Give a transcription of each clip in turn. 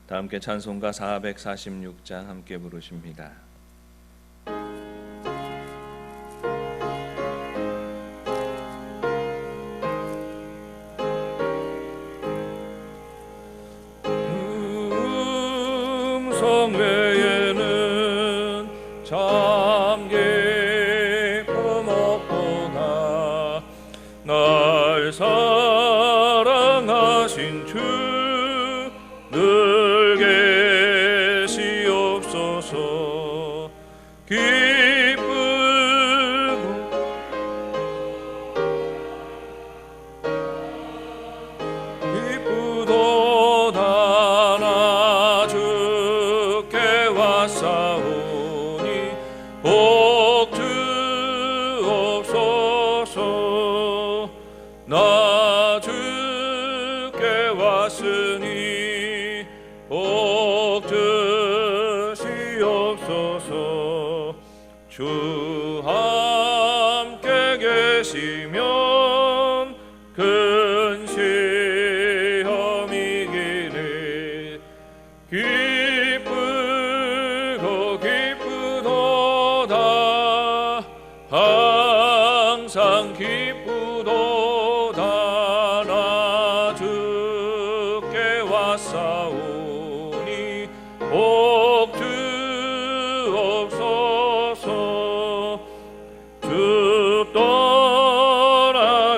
다 함께 찬송가 446장 함께 부르십니다. 음성 외에는 잠기 품없도다. 날 사랑하신 주 늘 계시옵소서. 기쁘도다 나 주께 왔사오니 복 주옵소서. 나 주께 왔으니 복 주시옵소서. 주 함께 계시면 큰 시험이기를 기쁘고 기쁘도다. 항상 기쁘도다. 나 주께 왔사오니 복 주옵소서. 주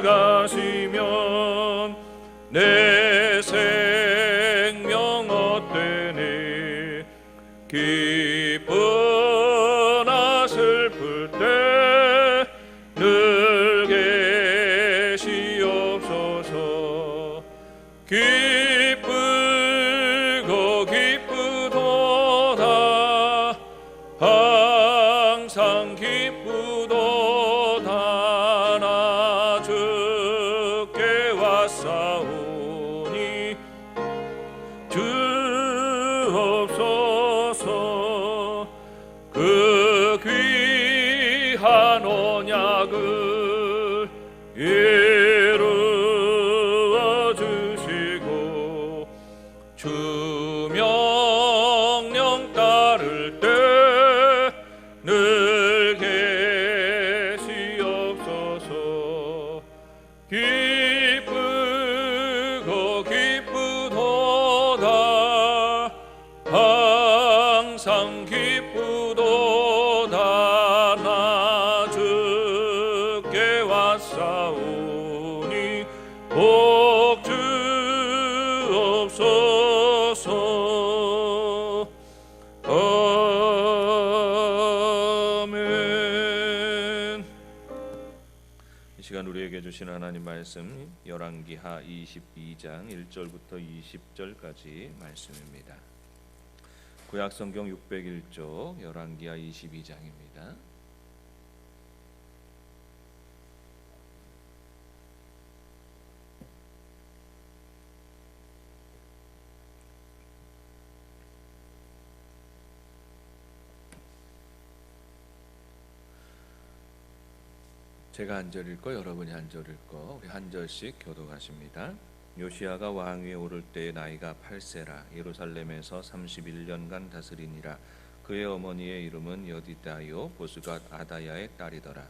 떠나가시면 내 생명 헛되네. 기쁘나 슬플 때 늘 계시옵소서. 기쁘고 기쁘도다. 항상 기쁘도다. 나 주께 왔사오니 주옵소서. 그 귀한 언약을 이루어 주시고 주 명령 따를 때 늘 계시옵소서. 기쁘고 기쁘도다. 항상 기쁘도다. 나 주께 왔사오니 복 주옵소서. 아멘. 이 시간 우리에게 주신 하나님 말씀 열왕기하 22장 1절부터 20절까지 말씀입니다. 구약성경 601쪽 열왕기하 22장입니다. 제가 한 절 읽고 여러분이 한 절 읽고 우리 한 절씩 교독하십니다. 요시야가 왕위에 오를 때의 나이가 8세라 예루살렘에서 31년간 다스리니라. 그의 어머니의 이름은 여디다요 보스갓 아다야의 딸이더라.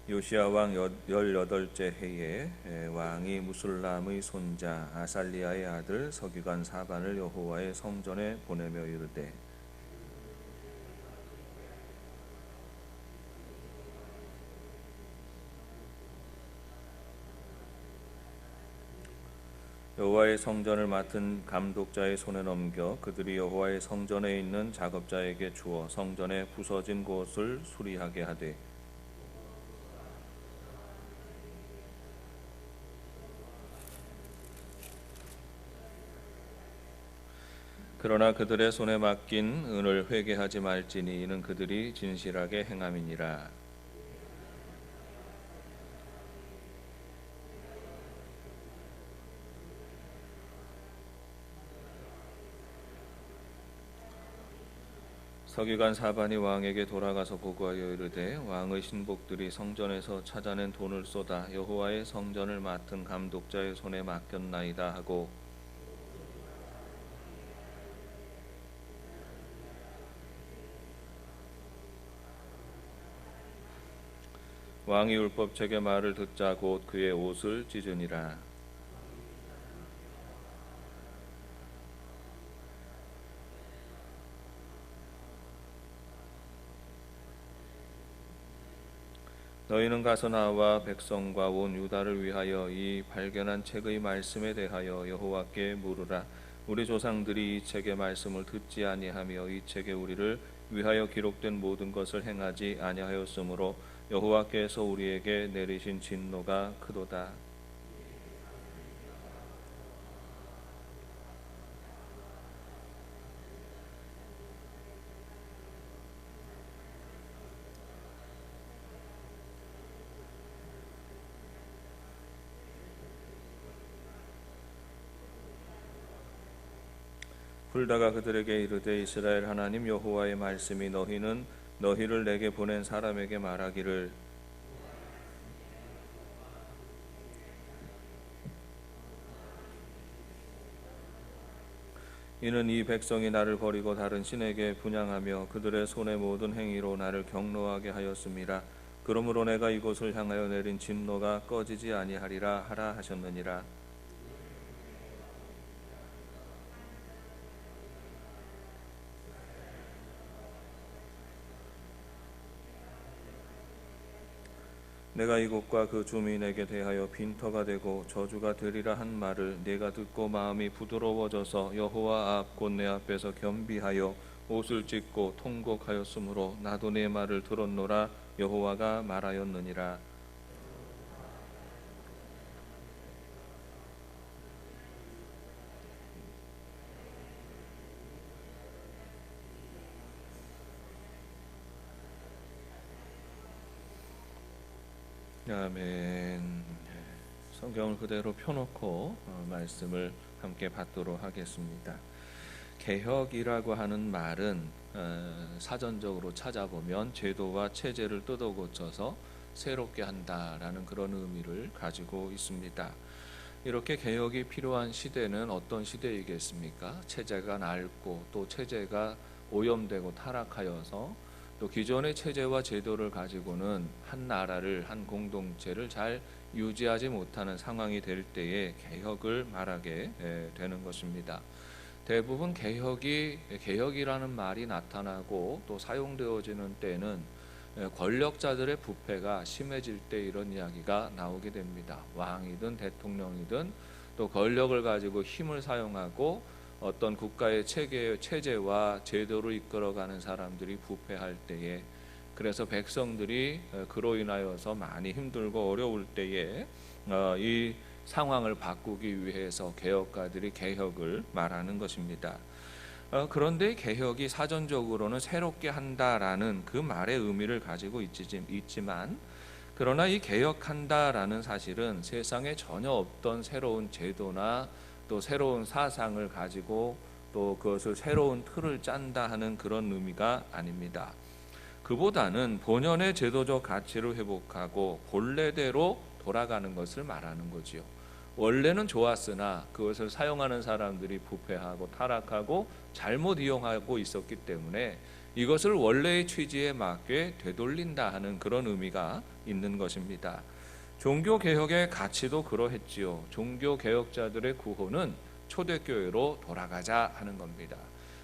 요시야 왕 18째 해에 왕이 무술람의 손자 아살리아의 아들 서기관 사반을 여호와의 성전에 보내며 이르되 여호와의 성전을 맡은 감독자의 손에 넘겨 그들이 여호와의 성전에 있는 작업자에게 주어 성전의 부서진 곳을 수리하게 하되 그러나 그들의 손에 맡긴 은을 회개하지 말지니 이는 그들이 진실하게 행함이니라. 서기관 사반이 왕에게 돌아가서 보고하여 이르되 왕의 신복들이 성전에서 찾아낸 돈을 쏟아 여호와의 성전을 맡은 감독자의 손에 맡겼나이다 하고 왕이 율법책의 말을 듣자 곧 그의 옷을 찢으니라. 너희는 가서 나와 백성과 온 유다를 위하여 이 발견한 책의 말씀에 대하여 여호와께 물으라. 우리 조상들이 이 책의 말씀을 듣지 아니하며 이 책에 우리를 위하여 기록된 모든 것을 행하지 아니하였으므로 여호와께서 우리에게 내리신 진노가 크도다. 훌다가 그들에게 이르되 이스라엘 하나님 여호와의 말씀이 너희는 너희를 내게 보낸 사람에게 말하기를 이는 이 백성이 나를 버리고 다른 신에게 분향하며 그들의 손의 모든 행위로 나를 경노하게 하였음이라. 그러므로 내가 이곳을 향하여 내린 진노가 꺼지지 아니하리라 하라 하셨느니라. 내가 이곳과 그 주민에게 대하여 빈터가 되고 저주가 되리라 한 말을 내가 듣고 마음이 부드러워져서 여호와 앞 곧 내 앞에서 겸비하여 옷을 찢고 통곡하였으므로 나도 내 말을 들었노라. 여호와가 말하였느니라. 아멘. 성경을 그대로 펴놓고 말씀을 함께 받도록 하겠습니다. 개혁이라고 하는 말은 사전적으로 찾아보면 제도와 체제를 뜯어 고쳐서 새롭게 한다라는 그런 의미를 가지고 있습니다. 이렇게 개혁이 필요한 시대는 어떤 시대이겠습니까? 체제가 낡고 또 체제가 오염되고 타락하여서 또 기존의 체제와 제도를 가지고는 한 나라를 한 공동체를 잘 유지하지 못하는 상황이 될 때에 개혁을 말하게 되는 것입니다. 대부분 개혁이라는 말이 나타나고 또 사용되어지는 때는 권력자들의 부패가 심해질 때 이런 이야기가 나오게 됩니다. 왕이든 대통령이든 또 권력을 가지고 힘을 사용하고 어떤 국가의 체제와 제도를 이끌어가는 사람들이 부패할 때에, 그래서 백성들이 그로 인하여서 많이 힘들고 어려울 때에 이 상황을 바꾸기 위해서 개혁가들이 개혁을 말하는 것입니다. 그런데 개혁이 사전적으로는 새롭게 한다라는 그 말의 의미를 가지고 있지만, 그러나 이 개혁한다라는 사실은 세상에 전혀 없던 새로운 제도나 또 새로운 사상을 가지고 또 그것을 새로운 틀을 짠다 하는 그런 의미가 아닙니다. 그보다는 본연의 제도적 가치를 회복하고 본래대로 돌아가는 것을 말하는 거지요. 원래는 좋았으나 그것을 사용하는 사람들이 부패하고 타락하고 잘못 이용하고 있었기 때문에 이것을 원래의 취지에 맞게 되돌린다 하는 그런 의미가 있는 것입니다. 종교개혁의 가치도 그러했지요. 종교개혁자들의 구호는 초대교회로 돌아가자 하는 겁니다.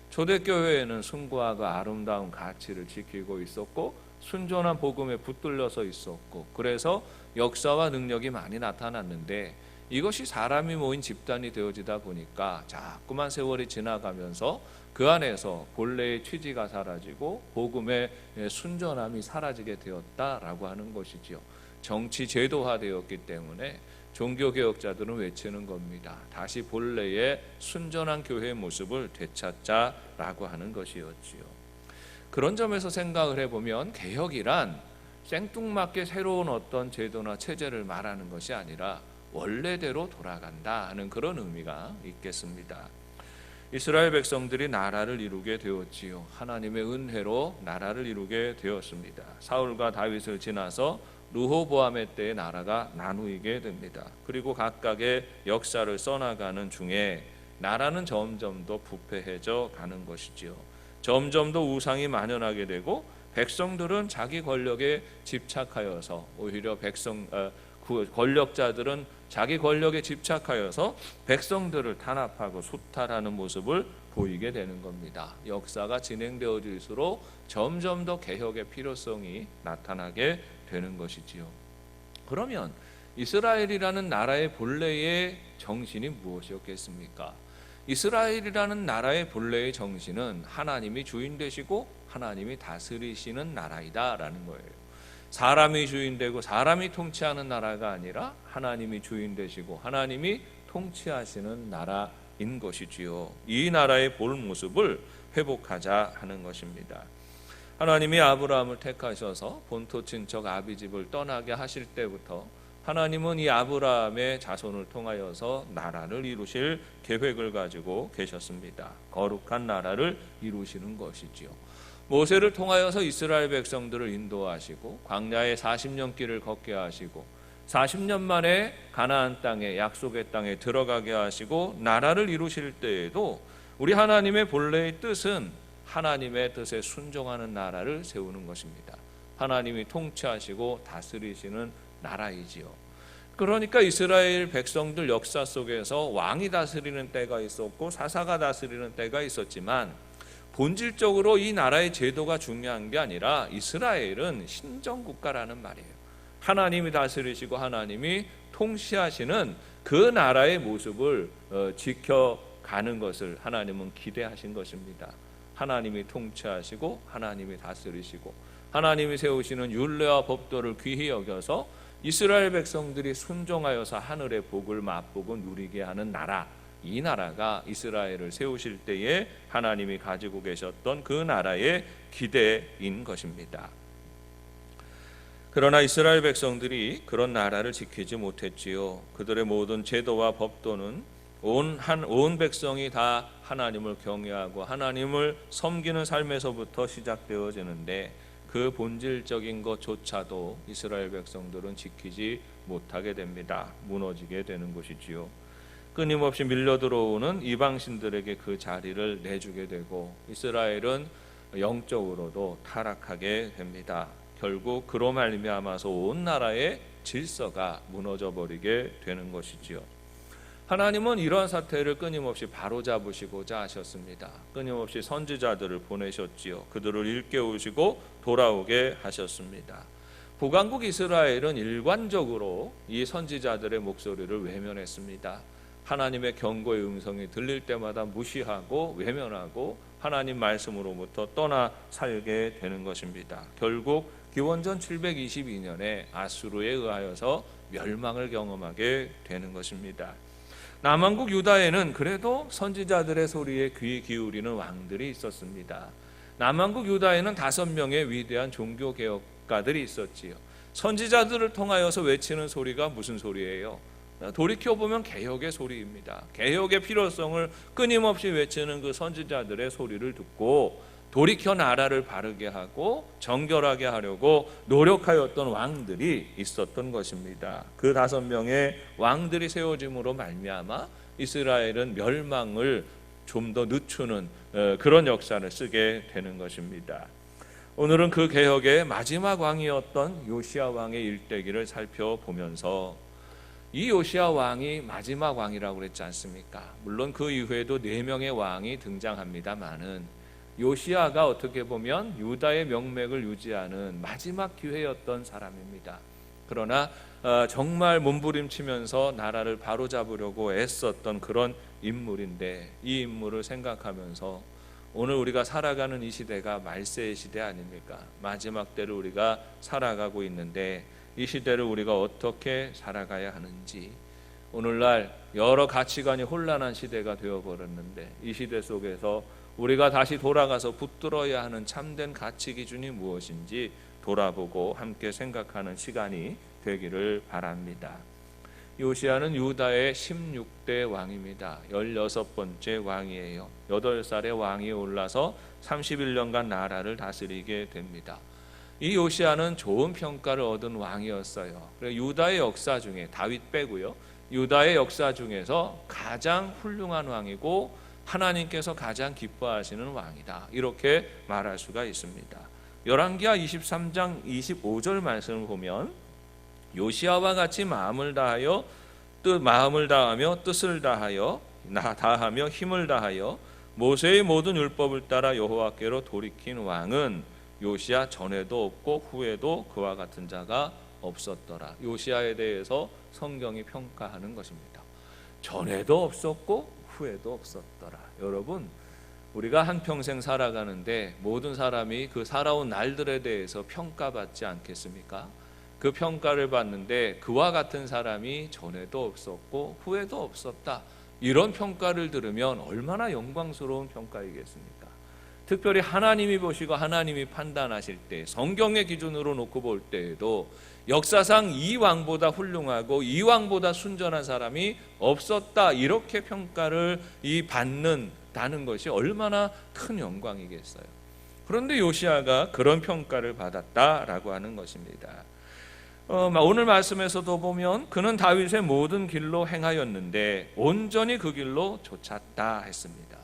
초대교회에는 숭고하고 아름다운 가치를 지키고 있었고 순전한 복음에 붙들려서 있었고, 그래서 역사와 능력이 많이 나타났는데 이것이 사람이 모인 집단이 되어지다 보니까 자꾸만 세월이 지나가면서 그 안에서 본래의 취지가 사라지고 복음의 순전함이 사라지게 되었다라고 하는 것이지요. 정치 제도화되었기 때문에 종교개혁자들은 외치는 겁니다. 다시 본래의 순전한 교회의 모습을 되찾자라고 하는 것이었지요. 그런 점에서 생각을 해보면 개혁이란 생뚱맞게 새로운 어떤 제도나 체제를 말하는 것이 아니라 원래대로 돌아간다 하는 그런 의미가 있겠습니다. 이스라엘 백성들이 나라를 이루게 되었지요. 하나님의 은혜로 나라를 이루게 되었습니다. 사울과 다윗을 지나서 르호보암의 때에 나라가 나누게 됩니다. 그리고 각각의 역사를 써나가는 중에 나라는 점점 더 부패해져 가는 것이지요. 점점 더 우상이 만연하게 되고 백성들은 자기 권력에 집착하여서 오히려 권력자들은 자기 권력에 집착하여서 백성들을 탄압하고 수탈하는 모습을 보이게 되는 겁니다. 역사가 진행되어질수록 점점 더 개혁의 필요성이 나타나게 되는 것이지요. 그러면 이스라엘이라는 나라의 본래의 정신이 무엇이었겠습니까? 이스라엘이라는 나라의 본래의 정신은 하나님이 주인 되시고 하나님이 다스리시는 나라이다라는 거예요. 사람이 주인되고 사람이 통치하는 나라가 아니라 하나님이 주인 되시고 하나님이 통치하시는 나라인 것이지요. 이 나라의 본 모습을 회복하자 하는 것입니다. 하나님이 아브라함을 택하셔서 본토 친척 아비집을 떠나게 하실 때부터 하나님은 이 아브라함의 자손을 통하여서 나라를 이루실 계획을 가지고 계셨습니다. 거룩한 나라를 이루시는 것이지요. 모세를 통하여서 이스라엘 백성들을 인도하시고 광야의 40년 길을 걷게 하시고 40년 만에 가나안 땅에 약속의 땅에 들어가게 하시고 나라를 이루실 때에도 우리 하나님의 본래의 뜻은 하나님의 뜻에 순종하는 나라를 세우는 것입니다. 하나님이 통치하시고 다스리시는 나라이지요. 그러니까 이스라엘 백성들 역사 속에서 왕이 다스리는 때가 있었고 사사가 다스리는 때가 있었지만 본질적으로 이 나라의 제도가 중요한 게 아니라 이스라엘은 신정국가라는 말이에요. 하나님이 다스리시고 하나님이 통치하시는 그 나라의 모습을 지켜가는 것을 하나님은 기대하신 것입니다. 하나님이 통치하시고 하나님이 다스리시고 하나님이 세우시는 율례와 법도를 귀히 여겨서 이스라엘 백성들이 순종하여서 하늘의 복을 맛보고 누리게 하는 나라, 이 나라가 이스라엘을 세우실 때에 하나님이 가지고 계셨던 그 나라의 기대인 것입니다. 그러나 이스라엘 백성들이 그런 나라를 지키지 못했지요. 그들의 모든 제도와 법도는 온 백성이 다 하나님을 경외하고 하나님을 섬기는 삶에서부터 시작되어지는데 그 본질적인 것조차도 이스라엘 백성들은 지키지 못하게 됩니다. 무너지게 되는 것이지요. 끊임없이 밀려 들어오는 이방신들에게 그 자리를 내주게 되고 이스라엘은 영적으로도 타락하게 됩니다. 결국 그로 말미암아서 온 나라의 질서가 무너져 버리게 되는 것이지요. 하나님은 이러한 사태를 끊임없이 바로잡으시고자 하셨습니다. 끊임없이 선지자들을 보내셨지요. 그들을 일깨우시고 돌아오게 하셨습니다. 북왕국 이스라엘은 일관적으로 이 선지자들의 목소리를 외면했습니다. 하나님의 경고의 음성이 들릴 때마다 무시하고 외면하고 하나님 말씀으로부터 떠나 살게 되는 것입니다. 결국 기원전 722년에 아수르에 의하여서 멸망을 경험하게 되는 것입니다. 남왕국 유다에는 그래도 선지자들의 소리에 귀 기울이는 왕들이 있었습니다. 남왕국 유다에는 5명의 위대한 종교개혁가들이 있었지요. 선지자들을 통하여서 외치는 소리가 무슨 소리예요? 돌이켜보면 개혁의 소리입니다. 개혁의 필요성을 끊임없이 외치는 그 선지자들의 소리를 듣고 돌이켜 나라를 바르게 하고 정결하게 하려고 노력하였던 왕들이 있었던 것입니다. 그 5명의 왕들이 세워짐으로 말미암아 이스라엘은 멸망을 좀 더 늦추는 그런 역사를 쓰게 되는 것입니다. 오늘은 그 개혁의 마지막 왕이었던 요시야 왕의 일대기를 살펴보면서 이 요시야 왕이 마지막 왕이라고 그랬지 않습니까? 물론 그 이후에도 4명의 왕이 등장합니다마는 요시야가 어떻게 보면 유다의 명맥을 유지하는 마지막 기회였던 사람입니다. 그러나 정말 몸부림치면서 나라를 바로잡으려고 애썼던 그런 인물인데 이 인물을 생각하면서 오늘 우리가 살아가는 이 시대가 말세의 시대 아닙니까? 마지막 때를 우리가 살아가고 있는데 이 시대를 우리가 어떻게 살아가야 하는지, 오늘날 여러 가치관이 혼란한 시대가 되어버렸는데 이 시대 속에서 우리가 다시 돌아가서 붙들어야 하는 참된 가치 기준이 무엇인지 돌아보고 함께 생각하는 시간이 되기를 바랍니다. 요시야는 유다의 16대 왕입니다. 16번째 왕이에요. 8살의 왕이 올라서 31년간 나라를 다스리게 됩니다. 이 요시야는 좋은 평가를 얻은 왕이었어요. 유다의 역사 중에, 다윗 빼고요, 유다의 역사 중에서 가장 훌륭한 왕이고 하나님께서 가장 기뻐하시는 왕이다, 이렇게 말할 수가 있습니다. 열왕기하 23장 25절 말씀을 보면 요시야와 같이 마음을 다하며 뜻을 다하며 힘을 다하여 모세의 모든 율법을 따라 여호와께로 돌이킨 왕은 요시야 전에도 없고 후에도 그와 같은 자가 없었더라. 요시야에 대해서 성경이 평가하는 것입니다. 전에도 없었고 후에도 없었더라. 여러분, 우리가 한평생 살아가는데 모든 사람이 그 살아온 날들에 대해서 평가받지 않겠습니까? 그 평가를 받는데 그와 같은 사람이 전에도 없었고 후에도 없었다, 이런 평가를 들으면 얼마나 영광스러운 평가이겠습니까? 특별히 하나님이 보시고 하나님이 판단하실 때, 성경의 기준으로 놓고 볼 때에도 역사상 이 왕보다 훌륭하고 이 왕보다 순전한 사람이 없었다, 이렇게 평가를 받는다는 것이 얼마나 큰 영광이겠어요. 그런데 요시야가 그런 평가를 받았다라고 하는 것입니다. 오늘 말씀에서도 보면 그는 다윗의 모든 길로 행하였는데 온전히 그 길로 좇았다 했습니다.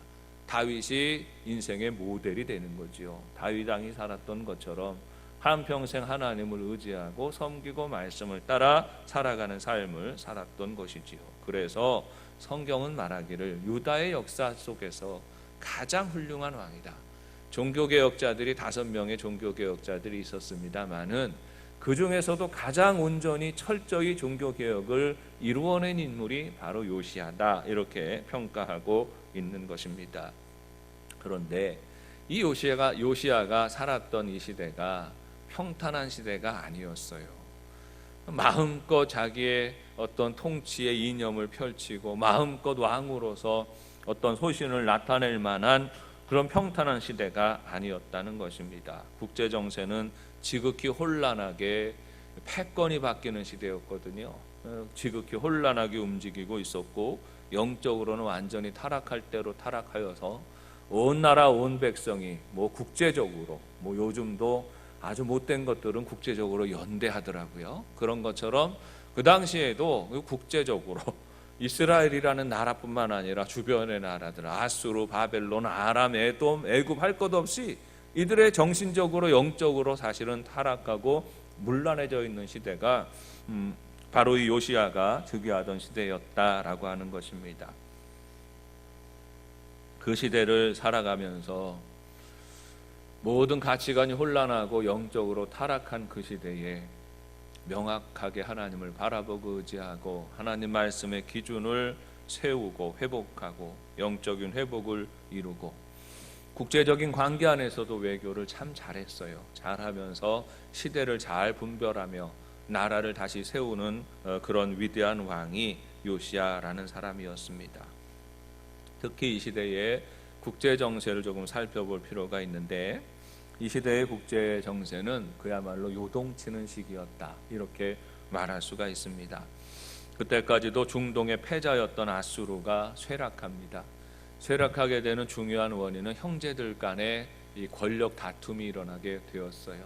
다윗이 인생의 모델이 되는 거지요. 다윗 왕이 살았던 것처럼 한평생 하나님을 의지하고 섬기고 말씀을 따라 살아가는 삶을 살았던 것이지요. 그래서 성경은 말하기를 유다의 역사 속에서 가장 훌륭한 왕이다. 종교개혁자들이 5명의 종교개혁자들이 있었습니다마는 그 중에서도 가장 온전히 철저히 종교개혁을 이루어낸 인물이 바로 요시야다, 이렇게 평가하고 있는 것입니다. 그런데 이 요시야가 살았던 이 시대가 평탄한 시대가 아니었어요. 마음껏 자기의 어떤 통치의 이념을 펼치고 마음껏 왕으로서 어떤 소신을 나타낼 만한 그런 평탄한 시대가 아니었다는 것입니다. 국제 정세는 지극히 혼란하게 패권이 바뀌는 시대였거든요. 지극히 혼란하게 움직이고 있었고 영적으로는 완전히 타락할 대로 타락하여서 온 나라 온 백성이 국제적으로 요즘도 아주 못된 것들은 국제적으로 연대하더라고요. 그런 것처럼 그 당시에도 국제적으로 이스라엘이라는 나라뿐만 아니라 주변의 나라들, 아수르, 바벨론, 아람, 에돔, 애굽 할 것 없이 이들의 정신적으로 영적으로 사실은 타락하고 문란해져 있는 시대가 바로 이 요시야가 즉위하던 시대였다라고 하는 것입니다. 그 시대를 살아가면서 모든 가치관이 혼란하고 영적으로 타락한 그 시대에 명확하게 하나님을 바라보고 의지하고 하나님 말씀의 기준을 세우고 회복하고 영적인 회복을 이루고 국제적인 관계 안에서도 외교를 참 잘했어요. 잘하면서 시대를 잘 분별하며 나라를 다시 세우는 그런 위대한 왕이 요시야라는 사람이었습니다. 특히 이 시대의 국제 정세를 조금 살펴볼 필요가 있는데, 이 시대의 국제 정세는 그야말로 요동치는 시기였다, 이렇게 말할 수가 있습니다. 그때까지도 중동의 패자였던 아수르가 쇠락합니다. 쇠락하게 되는 중요한 원인은 형제들 간의 이 권력 다툼이 일어나게 되었어요.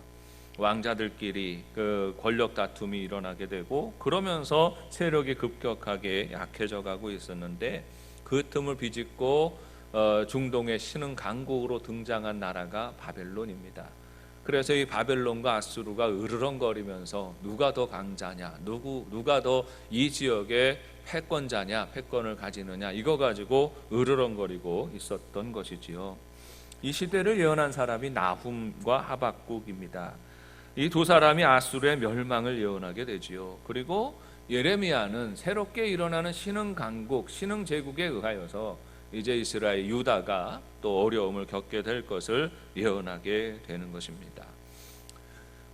왕자들끼리 그 권력 다툼이 일어나게 되고, 그러면서 세력이 급격하게 약해져 가고 있었는데, 그 틈을 비집고 중동의 신흥 강국으로 등장한 나라가 바벨론입니다. 그래서 이 바벨론과 아수르가 으르렁거리면서 누가 더 강자냐, 누가 더 이 지역의 패권자냐, 패권을 가지느냐, 이거 가지고 으르렁거리고 있었던 것이지요. 이 시대를 예언한 사람이 나훔과 하박국입니다. 이 두 사람이 아수르의 멸망을 예언하게 되지요. 그리고 예레미야는 새롭게 일어나는 신흥 강국, 신흥 제국에 의하여서 이제 이스라엘 유다가 또 어려움을 겪게 될 것을 예언하게 되는 것입니다.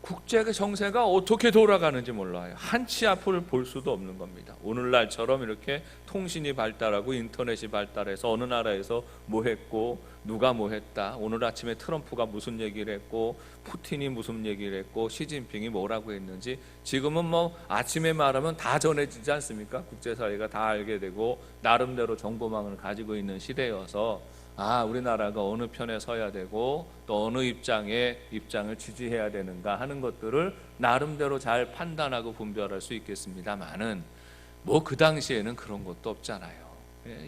국제 정세가 어떻게 돌아가는지 몰라요. 한치 앞을 볼 수도 없는 겁니다. 오늘날처럼 이렇게 통신이 발달하고 인터넷이 발달해서 어느 나라에서 뭐 했고 누가 뭐 했다, 오늘 아침에 트럼프가 무슨 얘기를 했고 푸틴이 무슨 얘기를 했고 시진핑이 뭐라고 했는지 지금은 뭐 아침에 말하면 다 전해지지 않습니까? 국제사회가 다 알게 되고 나름대로 정보망을 가지고 있는 시대여서 우리나라가 어느 편에 서야 되고 또 어느 입장을 지지해야 되는가 하는 것들을 나름대로 잘 판단하고 분별할 수 있겠습니다만은 뭐 그 당시에는 그런 것도 없잖아요.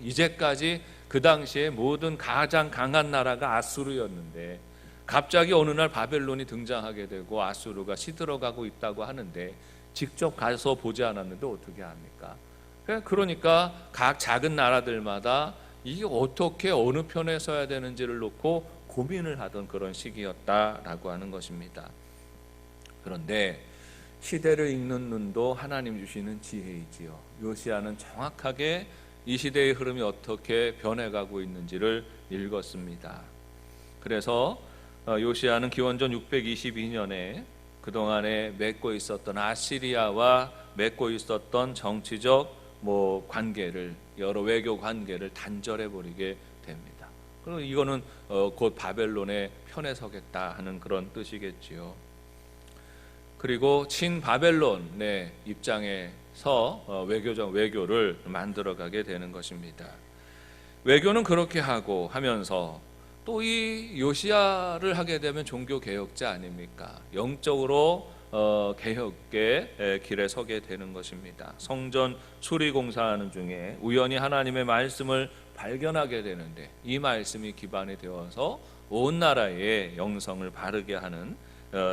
이제까지 그 당시에 모든 가장 강한 나라가 아수르였는데 갑자기 어느 날 바벨론이 등장하게 되고 아수르가 시들어가고 있다고 하는데 직접 가서 보지 않았는데 어떻게 합니까? 그러니까 각 작은 나라들마다 이게 어떻게 어느 편에 서야 되는지를 놓고 고민을 하던 그런 시기였다라고 하는 것입니다. 그런데 시대를 읽는 눈도 하나님 주시는 지혜이지요. 요시야는 정확하게 이 시대의 흐름이 어떻게 변해가고 있는지를 읽었습니다. 그래서 요시야는 기원전 622년에 그동안에 맺고 있었던 아시리아와 맺고 있었던 정치적 관계를, 여러 외교 관계를 단절해 버리게 됩니다. 그리고 이거는 곧 바벨론의 편에 서겠다 하는 그런 뜻이겠지요. 그리고 친 바벨론의 입장에서 외교를 만들어가게 되는 것입니다. 외교는 그렇게 하고 하면서 또 이 요시야를 하게 되면 종교 개혁자 아닙니까? 영적으로 개혁의 길에 서게 되는 것입니다. 성전 수리 공사하는 중에 우연히 하나님의 말씀을 발견하게 되는데 이 말씀이 기반이 되어서 온 나라의 영성을 바르게 하는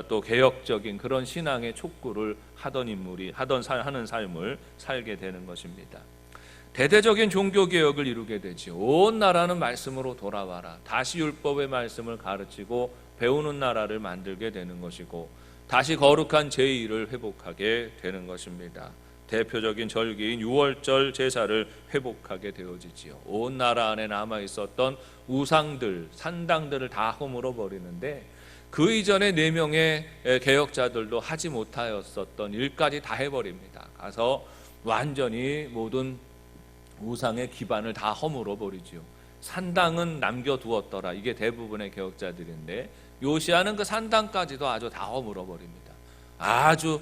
또 개혁적인 그런 신앙의 촉구를 하던 인물이 하는 삶을 살게 되는 것입니다. 대대적인 종교 개혁을 이루게 되죠. 온 나라는 말씀으로 돌아와라. 다시 율법의 말씀을 가르치고 배우는 나라를 만들게 되는 것이고 다시 거룩한 제의를 회복하게 되는 것입니다. 대표적인 절기인 유월절 제사를 회복하게 되어지지요. 온 나라 안에 남아 있었던 우상들, 산당들을 다 허물어 버리는데 그 이전에 4명의 개혁자들도 하지 못하였었던 일까지 다 해버립니다. 가서 완전히 모든 우상의 기반을 다 허물어 버리지요. 산당은 남겨두었더라. 이게 대부분의 개혁자들인데 요시야는 그 산당까지도 아주 다 허물어 버립니다. 아주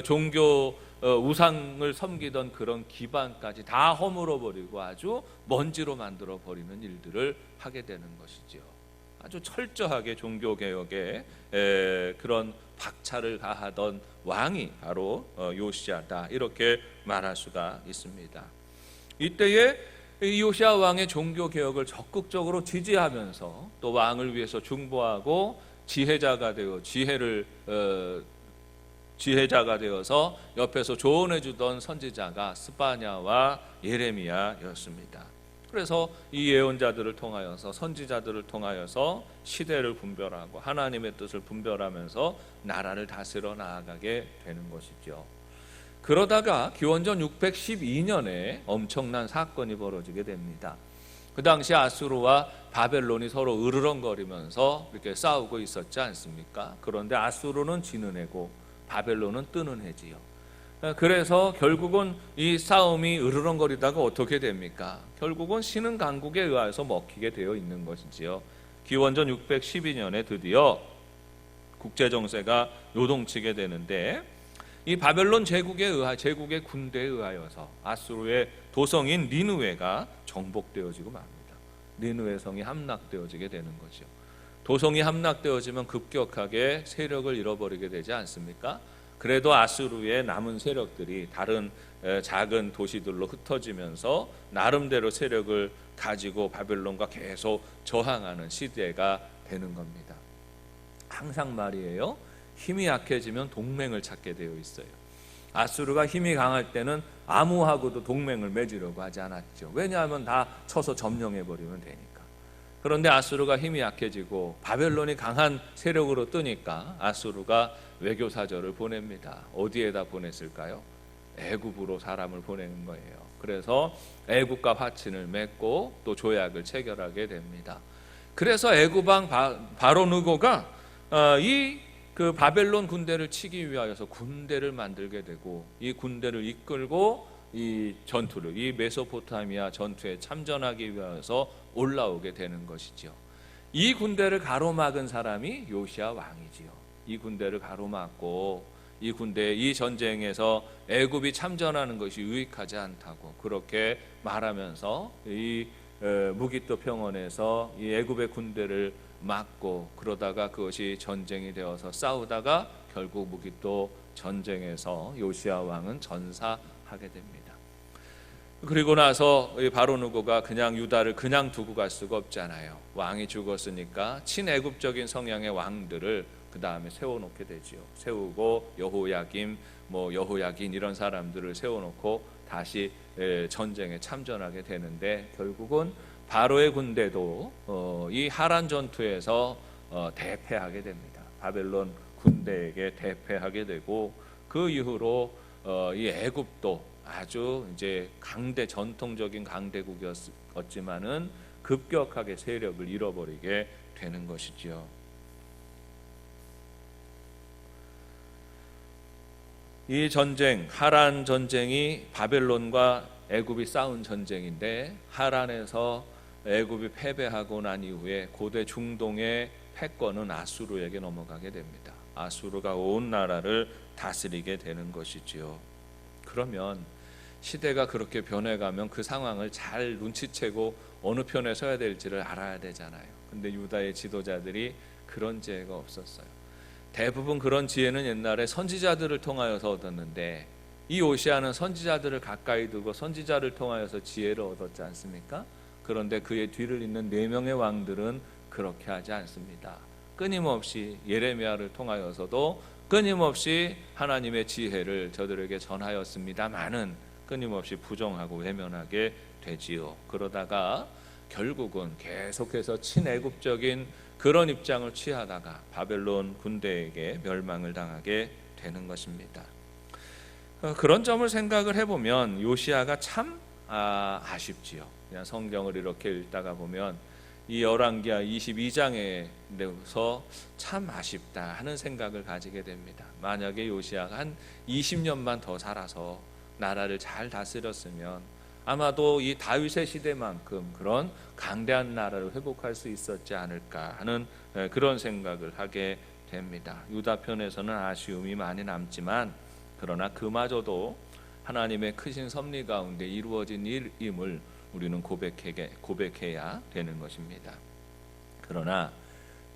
종교 우상을 섬기던 그런 기반까지 다 허물어 버리고 아주 먼지로 만들어 버리는 일들을 하게 되는 것이죠. 아주 철저하게 종교 개혁에 그런 박차를 가하던 왕이 바로 요시야다, 이렇게 말할 수가 있습니다. 이때에 요시야 왕의 종교 개혁을 적극적으로 지지하면서 또 왕을 위해서 중보하고 지혜자가 되어서 옆에서 조언해 주던 선지자가 스바냐와 예레미야였습니다. 그래서 이 예언자들을 통하여서, 선지자들을 통하여서 시대를 분별하고 하나님의 뜻을 분별하면서 나라를 다스려 나아가게 되는 것이죠. 그러다가 기원전 612년에 엄청난 사건이 벌어지게 됩니다. 그 당시 아수르와 바벨론이 서로 으르렁거리면서 이렇게 싸우고 있었지 않습니까? 그런데 아수르는 지는 해고 바벨론은 뜨는 해지요. 그래서 결국은 이 싸움이 으르렁거리다가 어떻게 됩니까? 결국은 신흥 강국에 의해서 먹히게 되어 있는 것이지요. 기원전 612년에 드디어 국제정세가 요동치게 되는데 이 바벨론 제국의 군대에 의하여서 아수르의 도성인 니느웨가 정복되어지고 맙니다. 니느웨 성이 함락되어지게 되는 거죠. 도성이 함락되어지면 급격하게 세력을 잃어버리게 되지 않습니까? 그래도 아수르의 남은 세력들이 다른 작은 도시들로 흩어지면서 나름대로 세력을 가지고 바벨론과 계속 저항하는 시대가 되는 겁니다. 항상 말이에요. 힘이 약해지면 동맹을 찾게 되어 있어요. 아수르가 힘이 강할 때는 아무하고도 동맹을 맺으려고 하지 않았죠. 왜냐하면 다 쳐서 점령해버리면 되니까. 그런데 아수르가 힘이 약해지고 바벨론이 강한 세력으로 뜨니까 아수르가 외교사절을 보냅니다. 어디에다 보냈을까요? 애굽으로 사람을 보내는 거예요. 그래서 애굽과 화친을 맺고 또 조약을 체결하게 됩니다. 그래서 애굽 왕 바로 느고가 이 그 바벨론 군대를 치기 위하여서 군대를 만들게 되고 이 군대를 이끌고 이 전투를, 이 메소포타미아 전투에 참전하기 위하여서 올라오게 되는 것이지요. 이 군대를 가로막은 사람이 요시야 왕이지요. 이 군대를 가로막고 이 군대, 이 전쟁에서 애굽이 참전하는 것이 유익하지 않다고 그렇게 말하면서 이 무기또 평원에서 이 애굽의 군대를 막고, 그러다가 그것이 전쟁이 되어서 싸우다가 결국 무기또 전쟁에서 요시야 왕은 전사하게 됩니다. 그리고 나서 바로누고가 그냥 유다를 그냥 두고 갈 수가 없잖아요. 왕이 죽었으니까 친애굽적인 성향의 왕들을 그 다음에 세워놓게 되지요. 세우고 여호야김, 여호야긴 이런 사람들을 세워놓고 다시 전쟁에 참전하게 되는데, 결국은 바로의 군대도 이 하란 전투에서 대패하게 됩니다. 바벨론 군대에게 대패하게 되고, 그 이후로 이 애굽도 아주 이제 전통적인 강대국이었지만은 급격하게 세력을 잃어버리게 되는 것이지요. 이 전쟁, 하란 전쟁이 바벨론과 애굽이 싸운 전쟁인데, 하란에서 애굽이 패배하고 난 이후에 고대 중동의 패권은 아수르에게 넘어가게 됩니다. 아수르가 온 나라를 다스리게 되는 것이지요. 그러면 시대가 그렇게 변해가면 그 상황을 잘 눈치채고 어느 편에 서야 될지를 알아야 되잖아요. 근데 유다의 지도자들이 그런 지혜가 없었어요. 대부분 그런 지혜는 옛날에 선지자들을 통하여서 얻었는데, 이 요시야는 선지자들을 가까이 두고 선지자를 통하여서 지혜를 얻었지 않습니까? 그런데 그의 뒤를 잇는 4명의 왕들은 그렇게 하지 않습니다. 끊임없이 예레미야를 통하여서도 끊임없이 하나님의 지혜를 저들에게 전하였습니다마는 끊임없이 부정하고 외면하게 되지요. 그러다가 결국은 계속해서 친애굽적인 그런 입장을 취하다가 바벨론 군대에게 멸망을 당하게 되는 것입니다. 그런 점을 생각을 해보면 요시야가 참 아쉽지요. 그냥 성경을 이렇게 읽다가 보면 이 열왕기하 22장에서 참 아쉽다 하는 생각을 가지게 됩니다. 만약에 요시야가 한 20년만 더 살아서 나라를 잘 다스렸으면 아마도 이 다윗의 시대만큼 그런 강대한 나라를 회복할 수 있었지 않을까 하는 그런 생각을 하게 됩니다. 유다 편에서는 아쉬움이 많이 남지만, 그러나 그마저도 하나님의 크신 섭리 가운데 이루어진 일임을 우리는 고백해야 되는 것입니다. 그러나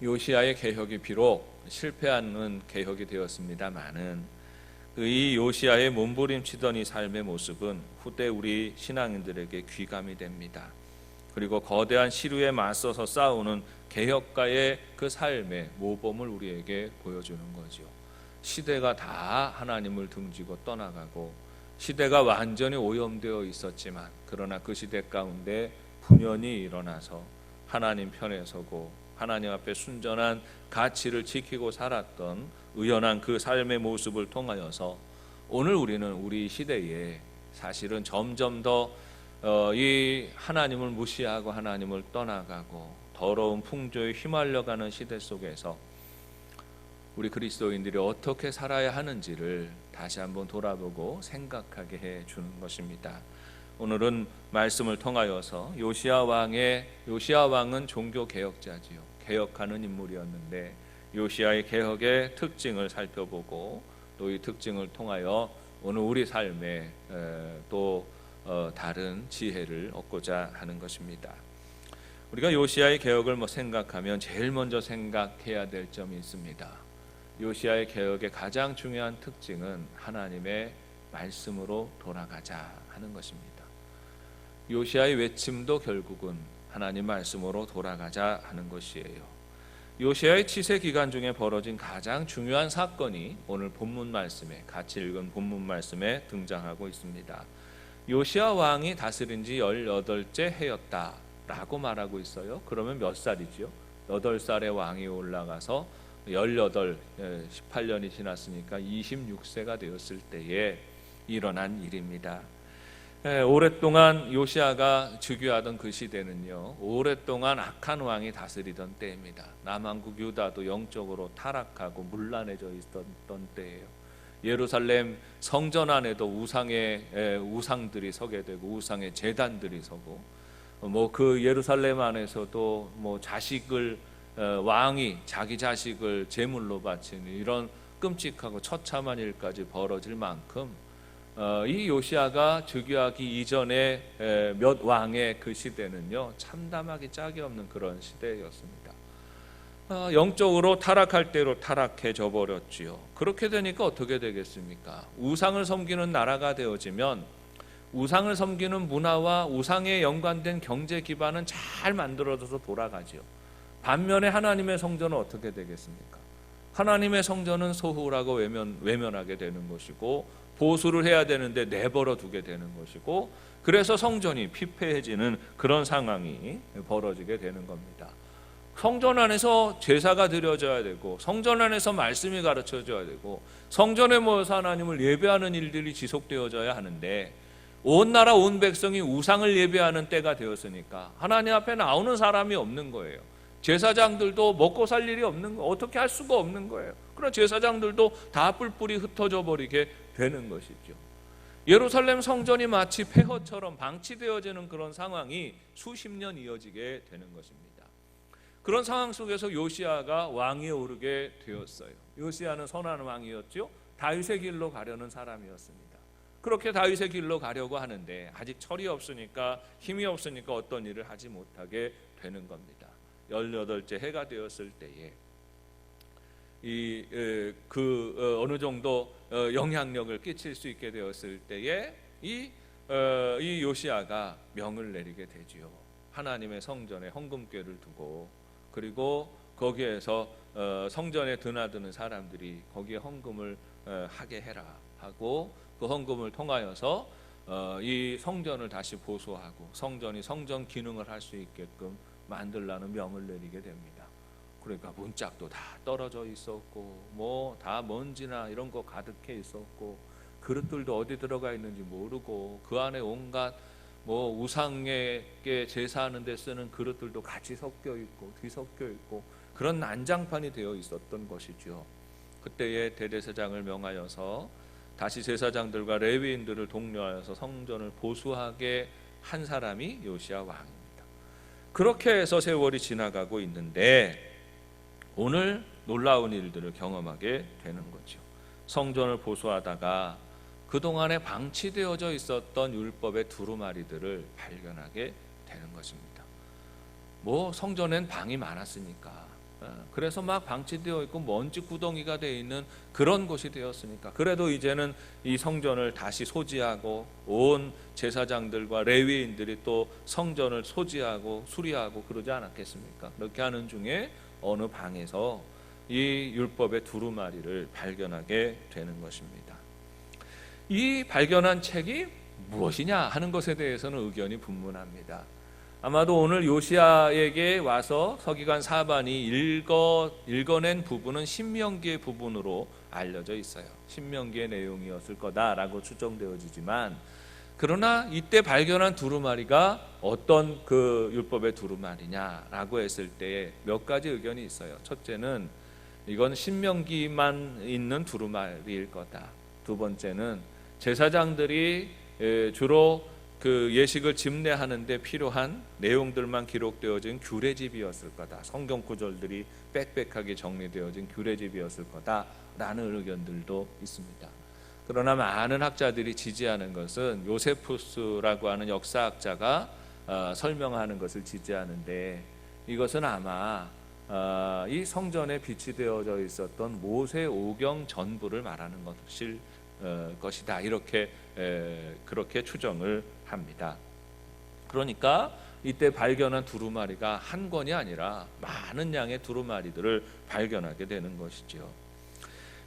요시야의 개혁이 비록 실패하는 개혁이 되었습니다마는 이 요시야의 몸부림치던 이 삶의 모습은 후대 우리 신앙인들에게 귀감이 됩니다. 그리고 거대한 시류에 맞서서 싸우는 개혁가의 그 삶의 모범을 우리에게 보여주는 거죠. 시대가 다 하나님을 등지고 떠나가고 시대가 완전히 오염되어 있었지만, 그러나 그 시대 가운데 분연히 일어나서 하나님 편에 서고 하나님 앞에 순전한 가치를 지키고 살았던 의연한 그 삶의 모습을 통하여서 오늘 우리는 우리 시대에 사실은 점점 더 이 하나님을 무시하고 하나님을 떠나가고 더러운 풍조에 휘말려가는 시대 속에서 우리 그리스도인들이 어떻게 살아야 하는지를 다시 한번 돌아보고 생각하게 해주는 것입니다. 오늘은 말씀을 통하여서 요시야 왕은 종교 개혁자지요. 개혁하는 인물이었는데 요시야의 개혁의 특징을 살펴보고 또 이 특징을 통하여 오늘 우리 삶에 또 다른 지혜를 얻고자 하는 것입니다. 우리가 요시야의 개혁을 생각하면 제일 먼저 생각해야 될 점이 있습니다. 요시야의 개혁의 가장 중요한 특징은 하나님의 말씀으로 돌아가자 하는 것입니다. 요시야의 외침도 결국은 하나님 말씀으로 돌아가자 하는 것이에요. 요시야의 치세 기간 중에 벌어진 가장 중요한 사건이 오늘 본문 말씀에, 같이 읽은 본문 말씀에 등장하고 있습니다. 요시야 왕이 다스린 지 18째 해였다라고 말하고 있어요. 그러면 몇 살이죠? 8살의 왕이 올라가서 18년이 지났으니까 26세가 되었을 때에 일어난 일입니다. 오랫동안 요시아가 즉위하던 그 시대는요, 오랫동안 악한 왕이 다스리던 때입니다. 남한국 유다도 영적으로 타락하고 문란해져 있었던 때예요. 예루살렘 성전 안에도 우상들이 서게 되고 우상의 제단들이 서고, 그 예루살렘 안에서도 자식을 왕이 자기 자식을 제물로 바치는 이런 끔찍하고 처참한 일까지 벌어질 만큼 이 요시아가 즉위하기 이전에 몇 왕의 그 시대는요, 참담하기 짝이 없는 그런 시대였습니다. 영적으로 타락할 대로 타락해져 버렸지요. 그렇게 되니까 어떻게 되겠습니까? 우상을 섬기는 나라가 되어지면 우상을 섬기는 문화와 우상에 연관된 경제 기반은 잘 만들어져서 돌아가지요. 반면에 하나님의 성전은 어떻게 되겠습니까? 하나님의 성전은 소홀하고 외면하게 되는 것이고, 보수를 해야 되는데 내버려 두게 되는 것이고, 그래서 성전이 피폐해지는 그런 상황이 벌어지게 되는 겁니다. 성전 안에서 제사가 드려져야 되고, 성전 안에서 말씀이 가르쳐져야 되고, 성전에 모여서 하나님을 예배하는 일들이 지속되어져야 하는데, 온 나라 온 백성이 우상을 예배하는 때가 되었으니까 하나님 앞에 나오는 사람이 없는 거예요. 제사장들도 먹고 살 일이 없는 거, 어떻게 할 수가 없는 거예요. 그러나 제사장들도 다 뿔뿔이 흩어져 버리게 되는 것이죠. 예루살렘 성전이 마치 폐허처럼 방치되어지는 그런 상황이 수십 년 이어지게 되는 것입니다. 그런 상황 속에서 요시아가 왕위에 오르게 되었어요. 요시아는 선한 왕이었죠. 다윗의 길로 가려는 사람이었습니다. 그렇게 다윗의 길로 가려고 하는데 아직 철이 없으니까, 힘이 없으니까 어떤 일을 하지 못하게 되는 겁니다. 18째 해가 되었을 때에 어느 정도 영향력을 끼칠 수 있게 되었을 때에 이 요시아가 명을 내리게 되지요. 하나님의 성전에 헌금궤를 두고, 그리고 거기에서 성전에 드나드는 사람들이 거기에 헌금을 하게 해라 하고, 그 헌금을 통하여서 이 성전을 다시 보수하고 성전이 성전 기능을 할 수 있게끔 만들라는 명을 내리게 됩니다. 그러니까 문짝도 다 떨어져 있었고, 다 먼지나 이런 거 가득해 있었고, 그릇들도 어디 들어가 있는지 모르고, 그 안에 온갖 우상에게 제사하는 데 쓰는 그릇들도 같이 섞여 있고 뒤섞여 있고, 그런 난장판이 되어 있었던 것이죠. 그때에 대제사장을 명하여서 다시 제사장들과 레위인들을 독려하여서 성전을 보수하게 한 사람이 요시아 왕입니다. 그렇게 해서 세월이 지나가고 있는데 오늘 놀라운 일들을 경험하게 되는 거죠. 성전을 보수하다가 그동안에 방치되어져 있었던 율법의 두루마리들을 발견하게 되는 것입니다. 성전엔 방이 많았으니까, 그래서 막 방치되어 있고 먼지 구덩이가 되어 있는 그런 곳이 되었으니까, 그래도 이제는 이 성전을 다시 소지하고 온 제사장들과 레위인들이 또 성전을 소지하고 수리하고 그러지 않았겠습니까? 그렇게 하는 중에 어느 방에서 이 율법의 두루마리를 발견하게 되는 것입니다. 이 발견한 책이 무엇이냐 하는 것에 대해서는 의견이 분분합니다. 아마도 오늘 요시아에게 와서 서기관 사반이 읽어낸 부분은 신명기의 부분으로 알려져 있어요. 신명기의 내용이었을 거다라고 추정되어지지만, 그러나 이때 발견한 두루마리가 어떤 그 율법의 두루마리냐라고 했을 때 몇 가지 의견이 있어요. 첫째는 이건 신명기만 있는 두루마리일 거다. 두 번째는 제사장들이 주로 그 예식을 집례하는데 필요한 내용들만 기록되어진 규례집이었을 거다. 성경 구절들이 빽빽하게 정리되어진 규례집이었을 거다라는 의견들도 있습니다. 그러나 많은 학자들이 지지하는 것은 요세푸스라고 하는 역사학자가 설명하는 것을 지지하는데, 이것은 아마 이 성전에 비치되어져 있었던 모세 오경 전부를 말하는 것이다. 이렇게 그렇게 추정을 합니다. 그러니까 이때 발견한 두루마리가 한 권이 아니라 많은 양의 두루마리들을 발견하게 되는 것이죠.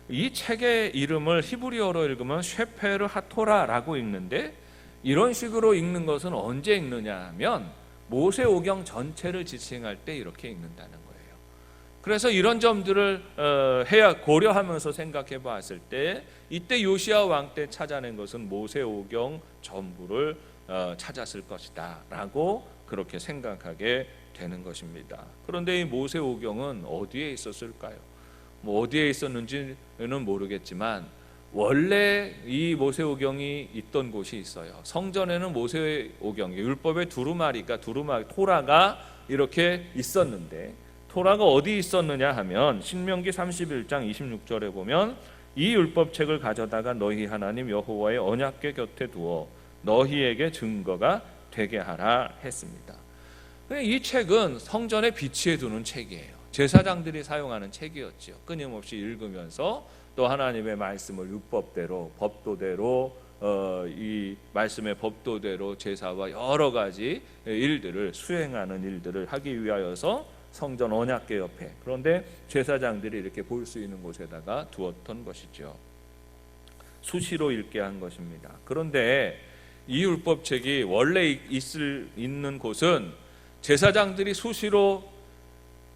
이 책의 이름을 히브리어로 읽으면 셰페르 하토라라고 읽는데, 이런 식으로 읽는 것은 언제 읽느냐 하면 모세오경 전체를 지칭할 때 이렇게 읽는다는 거예요. 그래서 이런 점들을 해야 고려하면서 생각해 봤을 때 이때 요시야 왕 때 찾아낸 것은 모세오경 전부를 찾았을 것이다 라고 그렇게 생각하게 되는 것입니다. 그런데 이 모세오경은 어디에 있었을까요? 뭐 어디에 있었는지는 모르겠지만 원래 이 모세오경이 있던 곳이 있어요. 성전에는 모세오경, 율법의 두루마리가 토라가 이렇게 있었는데 토라가 어디 있었느냐 하면 신명기 31장 26절에 보면 이 율법책을 가져다가 너희 하나님 여호와의 언약궤 곁에 두어 너희에게 증거가 되게 하라 했습니다. 이 책은 성전에 비치해 두는 책이에요. 제사장들이 사용하는 책이었죠. 끊임없이 읽으면서 또 하나님의 말씀을 율법대로 법도대로 이 말씀의 법도대로 제사와 여러 가지 일들을 수행하는 일들을 하기 위하여서 성전 언약궤 옆에, 그런데 제사장들이 이렇게 볼 수 있는 곳에다가 두었던 것이죠. 수시로 읽게 한 것입니다. 그런데 이 율법책이 원래 있는 곳은 제사장들이 수시로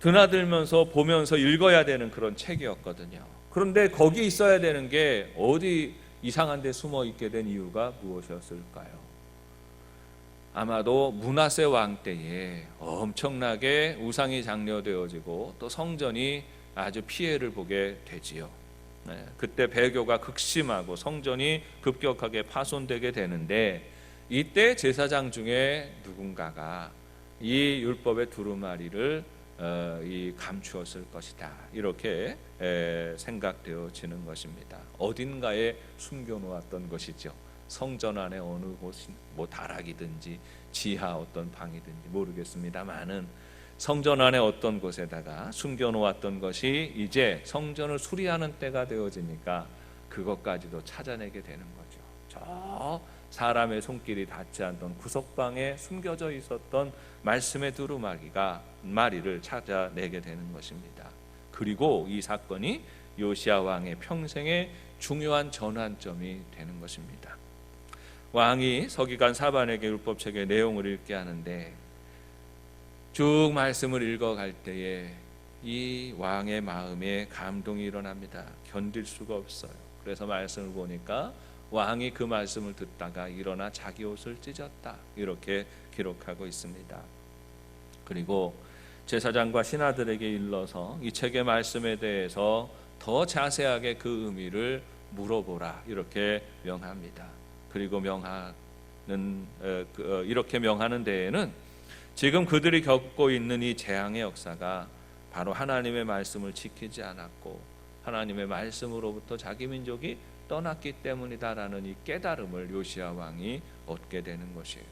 드나들면서 보면서 읽어야 되는 그런 책이었거든요. 그런데 거기 있어야 되는 게 어디 이상한 데 숨어 있게 된 이유가 무엇이었을까요? 아마도 므낫세 왕 때에 엄청나게 우상이 장려되어지고 또 성전이 아주 피해를 보게 되지요. 그때 배교가 극심하고 성전이 급격하게 파손되게 되는데 이때 제사장 중에 누군가가 이 율법의 두루마리를 감추었을 것이다 이렇게 생각되어지는 것입니다. 어딘가에 숨겨놓았던 것이죠. 성전 안에 어느 곳, 뭐 다락이든지 지하 어떤 방이든지 모르겠습니다만은 성전 안에 어떤 곳에다가 숨겨놓았던 것이 이제 성전을 수리하는 때가 되어지니까 그것까지도 찾아내게 되는 거죠. 저 사람의 손길이 닿지 않던 구석방에 숨겨져 있었던 말씀의 두루마리를 찾아내게 되는 것입니다. 그리고 이 사건이 요시야 왕의 평생의 중요한 전환점이 되는 것입니다. 왕이 서기관 사반에게 율법책의 내용을 읽게 하는데 쭉 말씀을 읽어갈 때에 이 왕의 마음에 감동이 일어납니다. 견딜 수가 없어요. 그래서 말씀을 보니까 왕이 그 말씀을 듣다가 일어나 자기 옷을 찢었다 이렇게 기록하고 있습니다. 그리고 제사장과 신하들에게 일러서 이 책의 말씀에 대해서 더 자세하게 그 의미를 물어보라 이렇게 명합니다. 그리고 이렇게 명하는 데에는 지금 그들이 겪고 있는 이 재앙의 역사가 바로 하나님의 말씀을 지키지 않았고 하나님의 말씀으로부터 자기 민족이 떠났기 때문이다라는 이 깨달음을 요시야 왕이 얻게 되는 것이에요.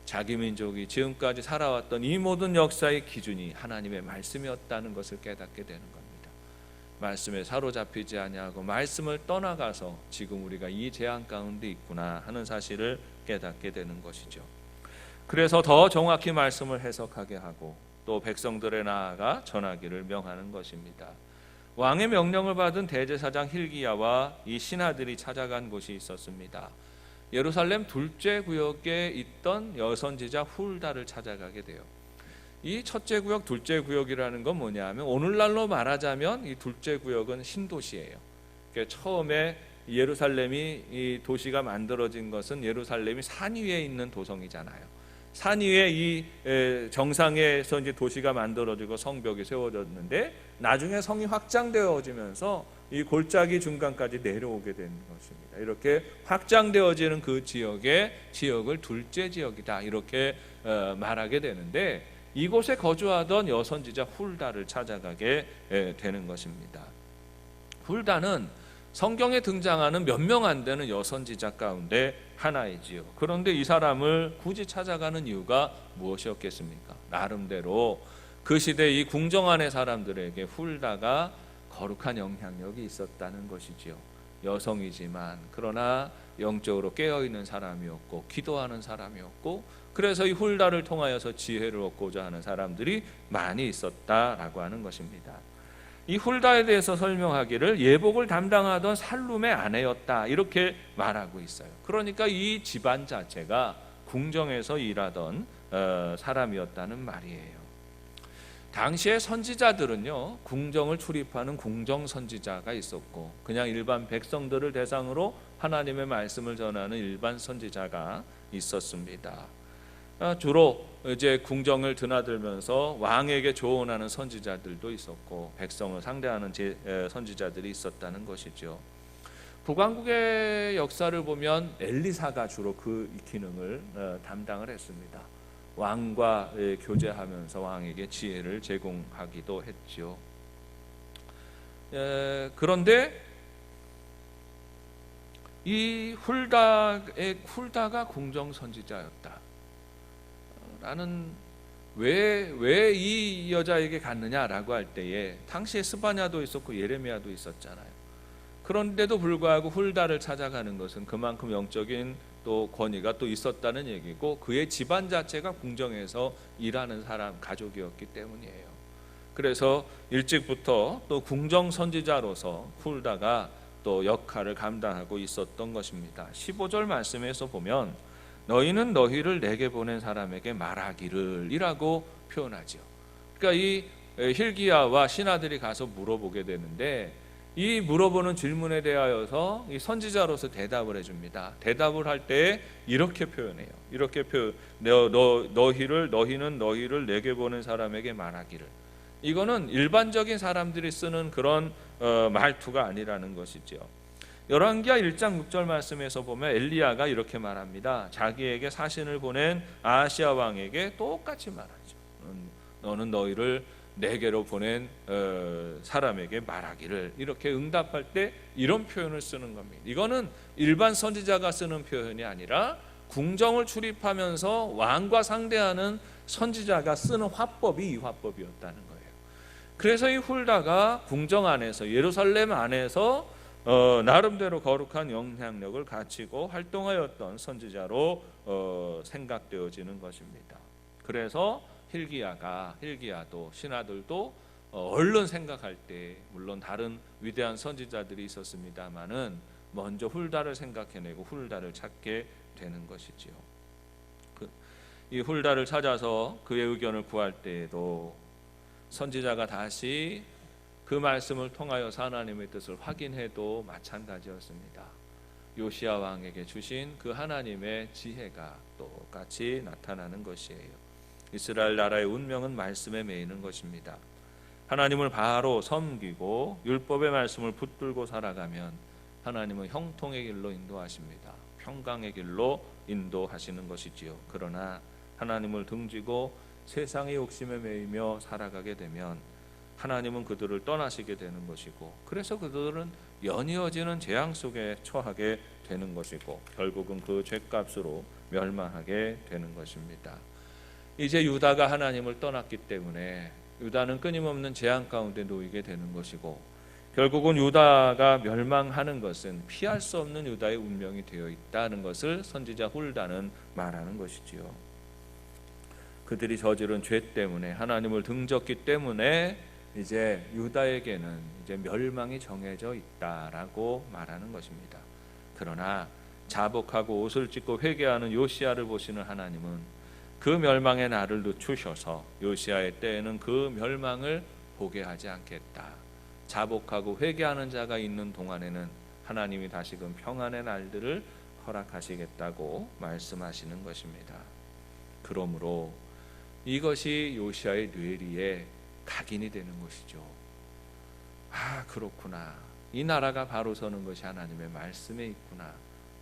자기 민족이 지금까지 살아왔던 이 모든 역사의 기준이 하나님의 말씀이었다는 것을 깨닫게 되는 겁니다. 말씀에 사로잡히지 아니하고 말씀을 떠나가서 지금 우리가 이 재앙 가운데 있구나 하는 사실을 깨닫게 되는 것이죠. 그래서 더 정확히 말씀을 해석하게 하고 또 백성들에 나아가 전하기를 명하는 것입니다. 왕의 명령을 받은 대제사장 hil기야와 이 신하들이 찾아간 곳이 있었습니다. 예루살렘 둘째 구역에 있던 여선지자 훌다를 찾아가게 돼요. 이 첫째 구역, 둘째 구역이라는 건 뭐냐면 오늘날로 말하자면 이 둘째 구역은 신도시예요. 그러니까 처음에 예루살렘이 이 도시가 만들어진 것은 예루살렘이 산 위에 있는 도성이잖아요. 산 위에 이 정상에서 이제 도시가 만들어지고 성벽이 세워졌는데 나중에 성이 확장되어지면서 이 골짜기 중간까지 내려오게 되는 것입니다. 이렇게 확장되어지는 그 지역을 둘째 지역이다 이렇게 말하게 되는데 이곳에 거주하던 여선지자 훌다를 찾아가게 되는 것입니다. 훌다는 성경에 등장하는 몇 명 안 되는 여선지자 가운데 하나이지요. 그런데 이 사람을 굳이 찾아가는 이유가 무엇이었겠습니까? 나름대로 그 시대 이 궁정 안의 사람들에게 훌다가 거룩한 영향력이 있었다는 것이지요. 여성이지만 그러나 영적으로 깨어있는 사람이었고 기도하는 사람이었고 그래서 이 훌다를 통하여서 지혜를 얻고자 하는 사람들이 많이 있었다라고 하는 것입니다. 이 훌다에 대해서 설명하기를 예복을 담당하던 살룸의 아내였다 이렇게 말하고 있어요. 그러니까 이 집안 자체가 궁정에서 일하던 사람이었다는 말이에요. 당시의 선지자들은요, 궁정을 출입하는 궁정 선지자가 있었고, 그냥 일반 백성들을 대상으로 하나님의 말씀을 전하는 일반 선지자가 있었습니다. 주로 이제 궁정을 드나들면서 왕에게 조언하는 선지자들도 있었고, 백성을 상대하는 선지자들이 있었다는 것이죠. 북왕국의 역사를 보면 엘리사가 주로 그 기능을 담당을 했습니다. 왕과 교제하면서 왕에게 지혜를 제공하기도 했죠. 그런데 이 훌다가 궁정 선지자였다. 라는 왜 이 여자에게 갔느냐라고 할 때에 당시에 스바냐도 있었고 예레미야도 있었잖아요. 그런데도 불구하고 훌다를 찾아가는 것은 그만큼 영적인 또 권위가 또 있었다는 얘기고, 그의 집안 자체가 궁정에서 일하는 사람 가족이었기 때문이에요. 그래서 일찍부터 또 궁정 선지자로서 훌다가 또 역할을 감당하고 있었던 것입니다. 15절 말씀에서 보면 너희는 너희를 내게 보낸 사람에게 말하기를 이라고 표현하죠. 그러니까 이 hil기야와 신하들이 가서 물어보게 되는데, 이 물어보는 질문에 대하여서 이 선지자로서 대답을 해줍니다. 대답을 할 때 이렇게 표현해요. 이렇게 너희는 너희를 내게 보낸 사람에게 말하기를. 이거는 일반적인 사람들이 쓰는 그런 말투가 아니라는 것이죠. 열왕기하 1장 6절 말씀에서 보면 엘리야가 이렇게 말합니다. 자기에게 사신을 보낸 아하시야 왕에게 똑같이 말하죠. 너는 너희를 내게로 보낸 사람에게 말하기를, 이렇게 응답할 때 이런 표현을 쓰는 겁니다. 이거는 일반 선지자가 쓰는 표현이 아니라 궁정을 출입하면서 왕과 상대하는 선지자가 쓰는 화법이 이 화법이었다는 거예요. 그래서 이 훌다가 궁정 안에서, 예루살렘 안에서 나름대로 거룩한 영향력을 갖추고 활동하였던 선지자로 생각되어지는 것입니다. 그래서 hil기야도 신하들도 얼른 생각할 때, 물론 다른 위대한 선지자들이 있었습니다마는 먼저 훌다를 생각해내고 훌다를 찾게 되는 것이지요. 이 훌다를 찾아서 그의 의견을 구할 때에도 선지자가 다시 그 말씀을 통하여서 하나님의 뜻을 확인해도 마찬가지였습니다. 요시야 왕에게 주신 그 하나님의 지혜가 똑같이 나타나는 것이에요. 이스라엘 나라의 운명은 말씀에 매이는 것입니다. 하나님을 바로 섬기고 율법의 말씀을 붙들고 살아가면 하나님은 형통의 길로 인도하십니다. 평강의 길로 인도하시는 것이지요. 그러나 하나님을 등지고 세상의 욕심에 매이며 살아가게 되면 하나님은 그들을 떠나시게 되는 것이고, 그래서 그들은 연이어지는 재앙 속에 처하게 되는 것이고, 결국은 그 죄값으로 멸망하게 되는 것입니다. 이제 유다가 하나님을 떠났기 때문에 유다는 끊임없는 재앙 가운데 놓이게 되는 것이고, 결국은 유다가 멸망하는 것은 피할 수 없는 유다의 운명이 되어 있다는 것을 선지자 훌다는 말하는 것이지요. 그들이 저지른 죄 때문에, 하나님을 등졌기 때문에 이제 유다에게는 이제 멸망이 정해져 있다라고 말하는 것입니다. 그러나 자복하고 옷을 찢고 회개하는 요시야를 보시는 하나님은 그 멸망의 날을 늦추셔서 요시야의 때에는 그 멸망을 보게 하지 않겠다. 자복하고 회개하는 자가 있는 동안에는 하나님이 다시금 평안의 날들을 허락하시겠다고 말씀하시는 것입니다. 그러므로 이것이 요시야의 뇌리에 각인이 되는 것이죠. 아, 그렇구나. 이 나라가 바로 서는 것이 하나님의 말씀에 있구나.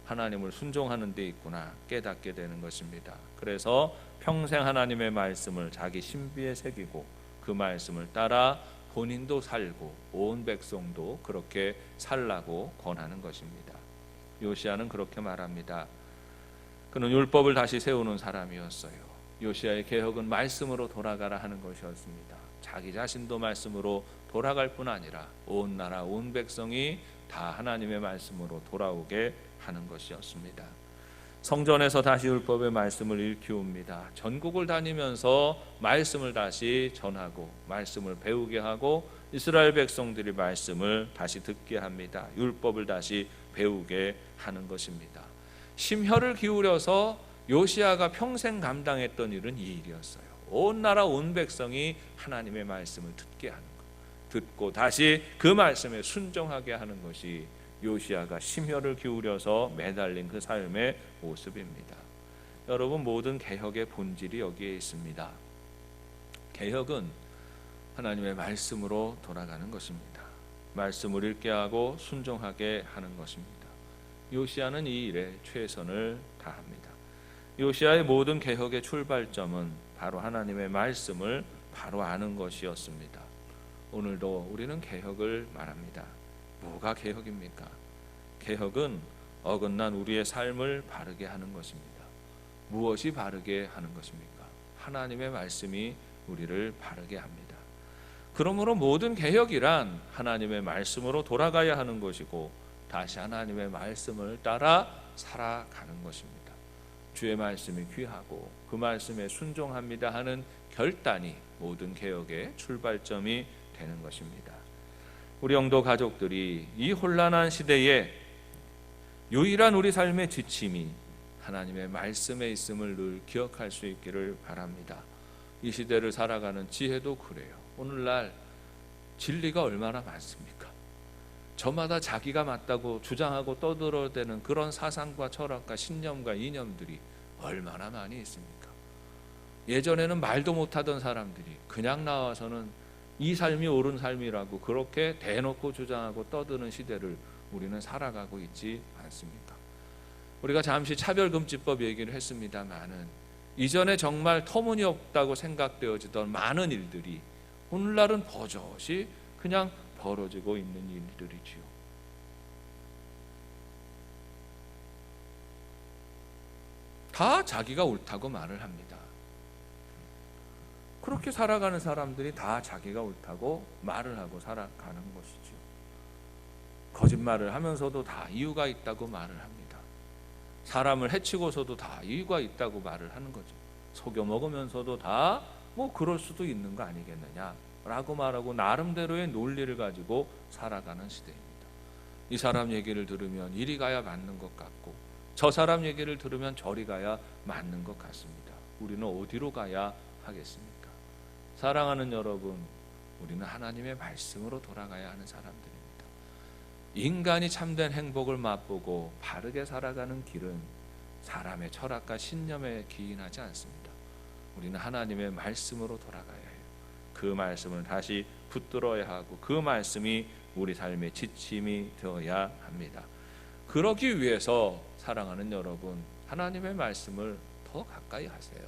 하나님을 순종하는 데 있구나 깨닫게 되는 것입니다. 그래서 평생 하나님의 말씀을 자기 신비에 새기고 그 말씀을 따라 본인도 살고 온 백성도 그렇게 살라고 권하는 것입니다. 요시야는 그렇게 말합니다. 그는 율법을 다시 세우는 사람이었어요. 요시야의 개혁은 말씀으로 돌아가라 하는 것이었습니다. 자기 자신도 말씀으로 돌아갈 뿐 아니라 온 나라 온 백성이 다 하나님의 말씀으로 돌아오게 하는 것이었습니다. 성전에서 다시 율법의 말씀을 일깨웁니다. 전국을 다니면서 말씀을 다시 전하고 말씀을 배우게 하고 이스라엘 백성들이 말씀을 다시 듣게 합니다. 율법을 다시 배우게 하는 것입니다. 심혈을 기울여서 요시야가 평생 감당했던 일은 이 일이었어요. 온 나라 온 백성이 하나님의 말씀을 듣게 하는 것, 듣고 다시 그 말씀에 순종하게 하는 것이 요시야가 심혈을 기울여서 매달린 그 삶의 모습입니다. 여러분, 모든 개혁의 본질이 여기에 있습니다. 개혁은 하나님의 말씀으로 돌아가는 것입니다. 말씀을 읽게 하고 순종하게 하는 것입니다. 요시야는 이 일에 최선을 다합니다. 요시야의 모든 개혁의 출발점은 바로 하나님의 말씀을 바로 아는 것이었습니다. 오늘도 우리는 개혁을 말합니다. 뭐가 개혁입니까? 개혁은 어긋난 우리의 삶을 바르게 하는 것입니다. 무엇이 바르게 하는 것입니까? 하나님의 말씀이 우리를 바르게 합니다. 그러므로 모든 개혁이란 하나님의 말씀으로 돌아가야 하는 것이고 다시 하나님의 말씀을 따라 살아가는 것입니다. 주의 말씀이 귀하고 그 말씀에 순종합니다 하는 결단이 모든 개혁의 출발점이 되는 것입니다. 우리 영도 가족들이 이 혼란한 시대에 유일한 우리 삶의 지침이 하나님의 말씀에 있음을 늘 기억할 수 있기를 바랍니다. 이 시대를 살아가는 지혜도 그래요. 오늘날 진리가 얼마나 많습니까? 저마다 자기가 맞다고 주장하고 떠들어대는 그런 사상과 철학과 신념과 이념들이 얼마나 많이 있습니까? 예전에는 말도 못하던 사람들이 그냥 나와서는 이 삶이 옳은 삶이라고 그렇게 대놓고 주장하고 떠드는 시대를 우리는 살아가고 있지 않습니까? 우리가 잠시 차별금지법 얘기를 했습니다마는 이전에 정말 터무니없다고 생각되어지던 많은 일들이 오늘날은 버젓이 그냥 벌어지고 있는 일들이지요. 다 자기가 옳다고 말을 합니다. 그렇게 살아가는 사람들이 다 자기가 옳다고 말을 하고 살아가는 것이죠. 거짓말을 하면서도 다 이유가 있다고 말을 합니다. 사람을 해치고서도 다 이유가 있다고 말을 하는 거죠. 속여 먹으면서도 다 뭐 그럴 수도 있는 거 아니겠느냐라고 말하고 나름대로의 논리를 가지고 살아가는 시대입니다. 이 사람 얘기를 들으면 이리 가야 맞는 것 같고 저 사람 얘기를 들으면 저리 가야 맞는 것 같습니다. 우리는 어디로 가야 하겠습니까? 사랑하는 여러분, 우리는 하나님의 말씀으로 돌아가야 하는 사람들입니다. 인간이 참된 행복을 맛보고 바르게 살아가는 길은 사람의 철학과 신념에 기인하지 않습니다. 우리는 하나님의 말씀으로 돌아가야 해요. 그 말씀을 다시 붙들어야 하고 그 말씀이 우리 삶의 지침이 되어야 합니다. 그러기 위해서 사랑하는 여러분, 하나님의 말씀을 더 가까이 하세요.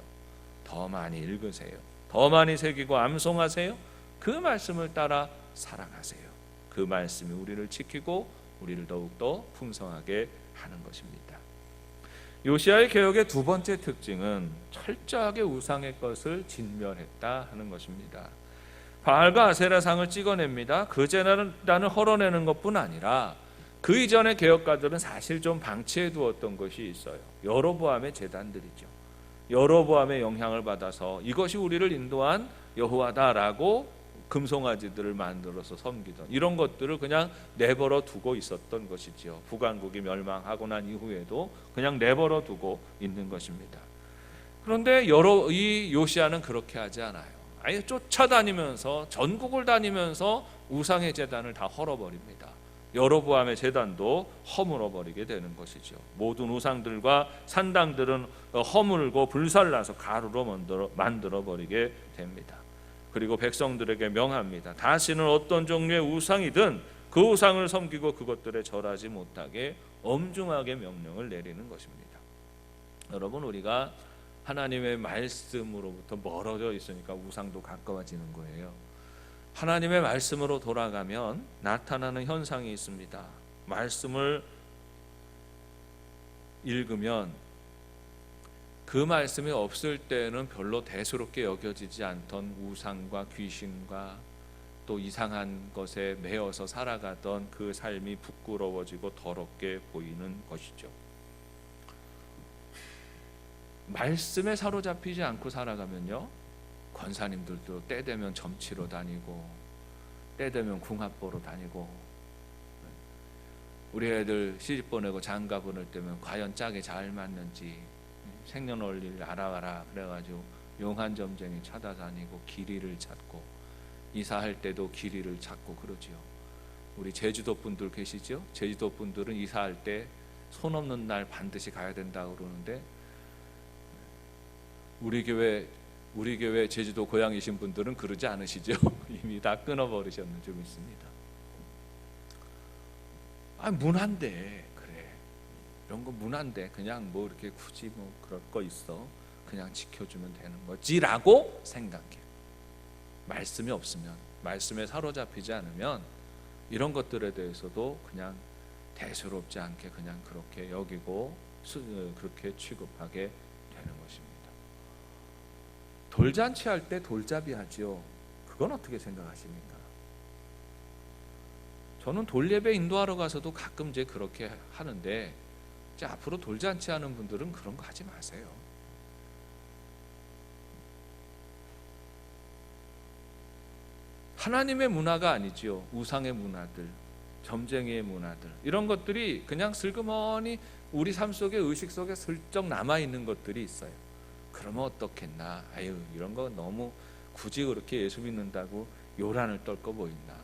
더 많이 읽으세요. 더 많이 새기고 암송하세요. 그 말씀을 따라 살아가세요. 그 말씀이 우리를 지키고 우리를 더욱더 풍성하게 하는 것입니다. 요시야의 개혁의 두 번째 특징은 철저하게 우상의 것을 진멸했다 하는 것입니다. 바알과 아세라상을 찍어냅니다. 그 제단을 헐어내는 것뿐 아니라 그 이전의 개혁가들은 사실 좀 방치해 두었던 것이 있어요. 여로보암의 제단들이죠. 여로보암의 영향을 받아서 이것이 우리를 인도한 여호와다라고 금송아지들을 만들어서 섬기던 이런 것들을 그냥 내버려 두고 있었던 것이지요. 북왕국이 멸망하고 난 이후에도 그냥 내버려 두고 있는 것입니다. 그런데 이 요시야는 그렇게 하지 않아요. 아예 쫓아다니면서 전국을 다니면서 우상의 제단을 다 헐어버립니다. 여로보암의 제단도 허물어버리게 되는 것이죠. 모든 우상들과 산당들은 허물고 불살라서 가루로 만들어버리게 됩니다. 그리고 백성들에게 명합니다. 다시는 어떤 종류의 우상이든 그 우상을 섬기고 그것들에 절하지 못하게 엄중하게 명령을 내리는 것입니다. 여러분, 우리가 하나님의 말씀으로부터 멀어져 있으니까 우상도 가까워지는 거예요. 하나님의 말씀으로 돌아가면 나타나는 현상이 있습니다. 말씀을 읽으면 그 말씀이 없을 때는 별로 대수롭게 여겨지지 않던 우상과 귀신과 또 이상한 것에 매여서 살아가던 그 삶이 부끄러워지고 더럽게 보이는 것이죠. 말씀에 사로잡히지 않고 살아가면요, 권사님들도 때 되면 점치러 다니고 때 되면 궁합 보러 다니고, 우리 애들 시집 보내고 장가 보낼 때면 과연 짝이 잘 맞는지 생년월일 알아가라 그래가지고 용한 점쟁이 찾아다니고 길이를 찾고 이사할 때도 길이를 찾고 그러지요. 우리 제주도 분들 계시죠? 제주도 분들은 이사할 때 손 없는 날 반드시 가야 된다고 그러는데 우리 교회 제주도 고향이신 분들은 그러지 않으시죠? 이미 다 끊어버리셨는 좀 있습니다. 문한데 그래 이런 거 문한데 그냥 뭐 이렇게 굳이 뭐 그럴 거 있어 그냥 지켜주면 되는 거지라고 생각해요. 말씀이 없으면, 말씀에 사로잡히지 않으면 이런 것들에 대해서도 그냥 대수롭지 않게 그냥 그렇게 여기고 그렇게 취급하게 되는 것입니다. 돌잔치 할 때 돌잡이 하죠. 그건 어떻게 생각하십니까? 저는 돌예배 인도하러 가서도 가끔 이제 그렇게 하는데 이제 앞으로 돌잔치 하는 분들은 그런 거 하지 마세요. 하나님의 문화가 아니지요. 우상의 문화들, 점쟁이의 문화들 이런 것들이 그냥 슬그머니 우리 삶 속에 의식 속에 슬쩍 남아있는 것들이 있어요. 그러면 어떻겠나. 아유 이런 거 너무 굳이 그렇게 예수 믿는다고 요란을 떨 거 뭐 있나.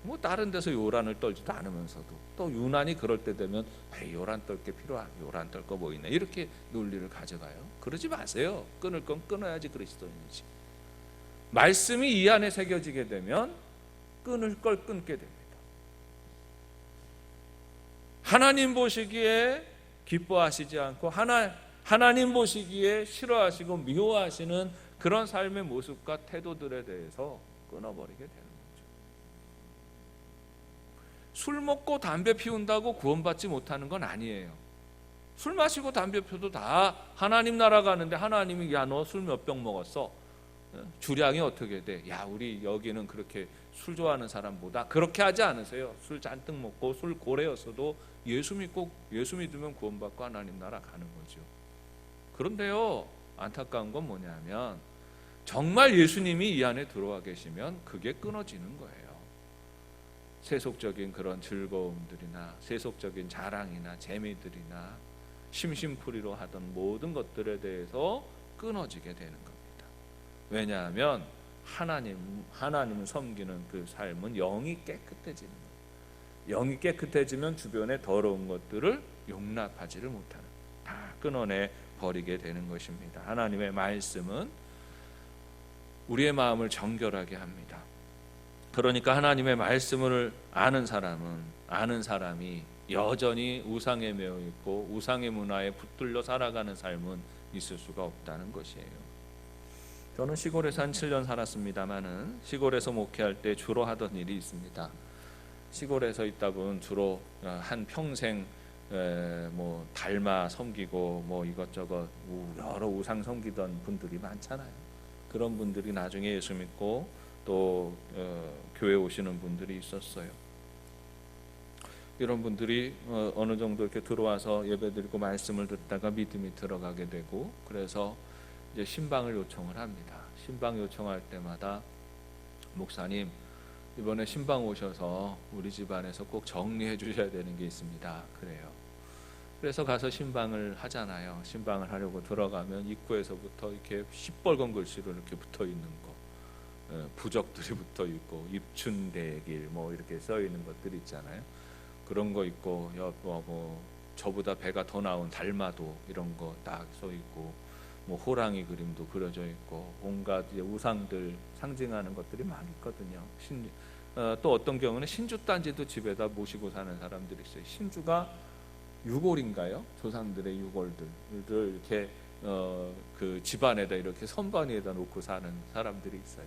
뭐 다른 데서 요란을 떨지도 않으면서도 또 유난히 그럴 때 되면 요란 떨 게 필요한 요란 떨 거 뭐 있나 이렇게 논리를 가져가요. 그러지 마세요. 끊을 건 끊어야지 그리스도인이지. 말씀이 이 안에 새겨지게 되면 끊을 걸 끊게 됩니다. 하나님 보시기에 기뻐하시지 않고 하나님 보시기에 싫어하시고 미워하시는 그런 삶의 모습과 태도들에 대해서 끊어버리게 되는 거죠. 술 먹고 담배 피운다고 구원받지 못하는 건 아니에요. 술 마시고 담배 피워도 다 하나님 나라 가는데 하나님이 야 너 술 몇 병 먹었어? 주량이 어떻게 돼? 야 우리 여기는 그렇게 술 좋아하는 사람보다 그렇게 하지 않으세요. 술 잔뜩 먹고 술 고래였어도 예수 믿으면 구원받고 하나님 나라 가는 거죠. 그런데요 안타까운 건 뭐냐면 정말 예수님이 이 안에 들어와 계시면 그게 끊어지는 거예요. 세속적인 그런 즐거움들이나 세속적인 자랑이나 재미들이나 심심풀이로 하던 모든 것들에 대해서 끊어지게 되는 겁니다. 왜냐하면 하나님을 섬기는 그 삶은 영이 깨끗해지는 거예요. 영이 깨끗해지면 주변의 더러운 것들을 용납하지를 못하는, 다 끊어내 버리게 되는 것입니다. 하나님의 말씀은 우리의 마음을 정결하게 합니다. 그러니까 하나님의 말씀을 아는 사람이 여전히 우상에 매여 있고 우상의 문화에 붙들려 살아가는 삶은 있을 수가 없다는 것이에요. 저는 시골에서 한 7년 살았습니다마는 시골에서 목회할 때 주로 하던 일이 있습니다. 시골에서 있다 보면 주로 한 평생 뭐 닮아 섬기고 뭐 이것저것 여러 우상 섬기던 분들이 많잖아요. 그런 분들이 나중에 예수 믿고 또 교회 오시는 분들이 있었어요. 이런 분들이 어느 정도 이렇게 들어와서 예배드리고 말씀을 듣다가 믿음이 들어가게 되고 그래서 이제 신방을 요청을 합니다. 신방 요청할 때마다 목사님 이번에 신방 오셔서 우리 집안에서 꼭 정리해 주셔야 되는 게 있습니다. 그래요. 그래서 가서 신방을 하잖아요. 신방을 하려고 들어가면 입구에서부터 이렇게 시뻘건 글씨로 이렇게 붙어 있는 거, 부적들이 붙어 있고 입춘대길 뭐 이렇게 써 있는 것들 있잖아요. 그런 거 있고 뭐 저보다 배가 더 나온 달마도 이런 거 딱 써 있고 뭐 호랑이 그림도 그려져 있고 온갖 우상들 상징하는 것들이 많이 있거든요. 또 어떤 경우는 신주단지도 집에다 모시고 사는 사람들이 있어요. 신주가 유골인가요? 조상들의 유골들을 이렇게 그 집안에다 이렇게 선반위에다 놓고 사는 사람들이 있어요.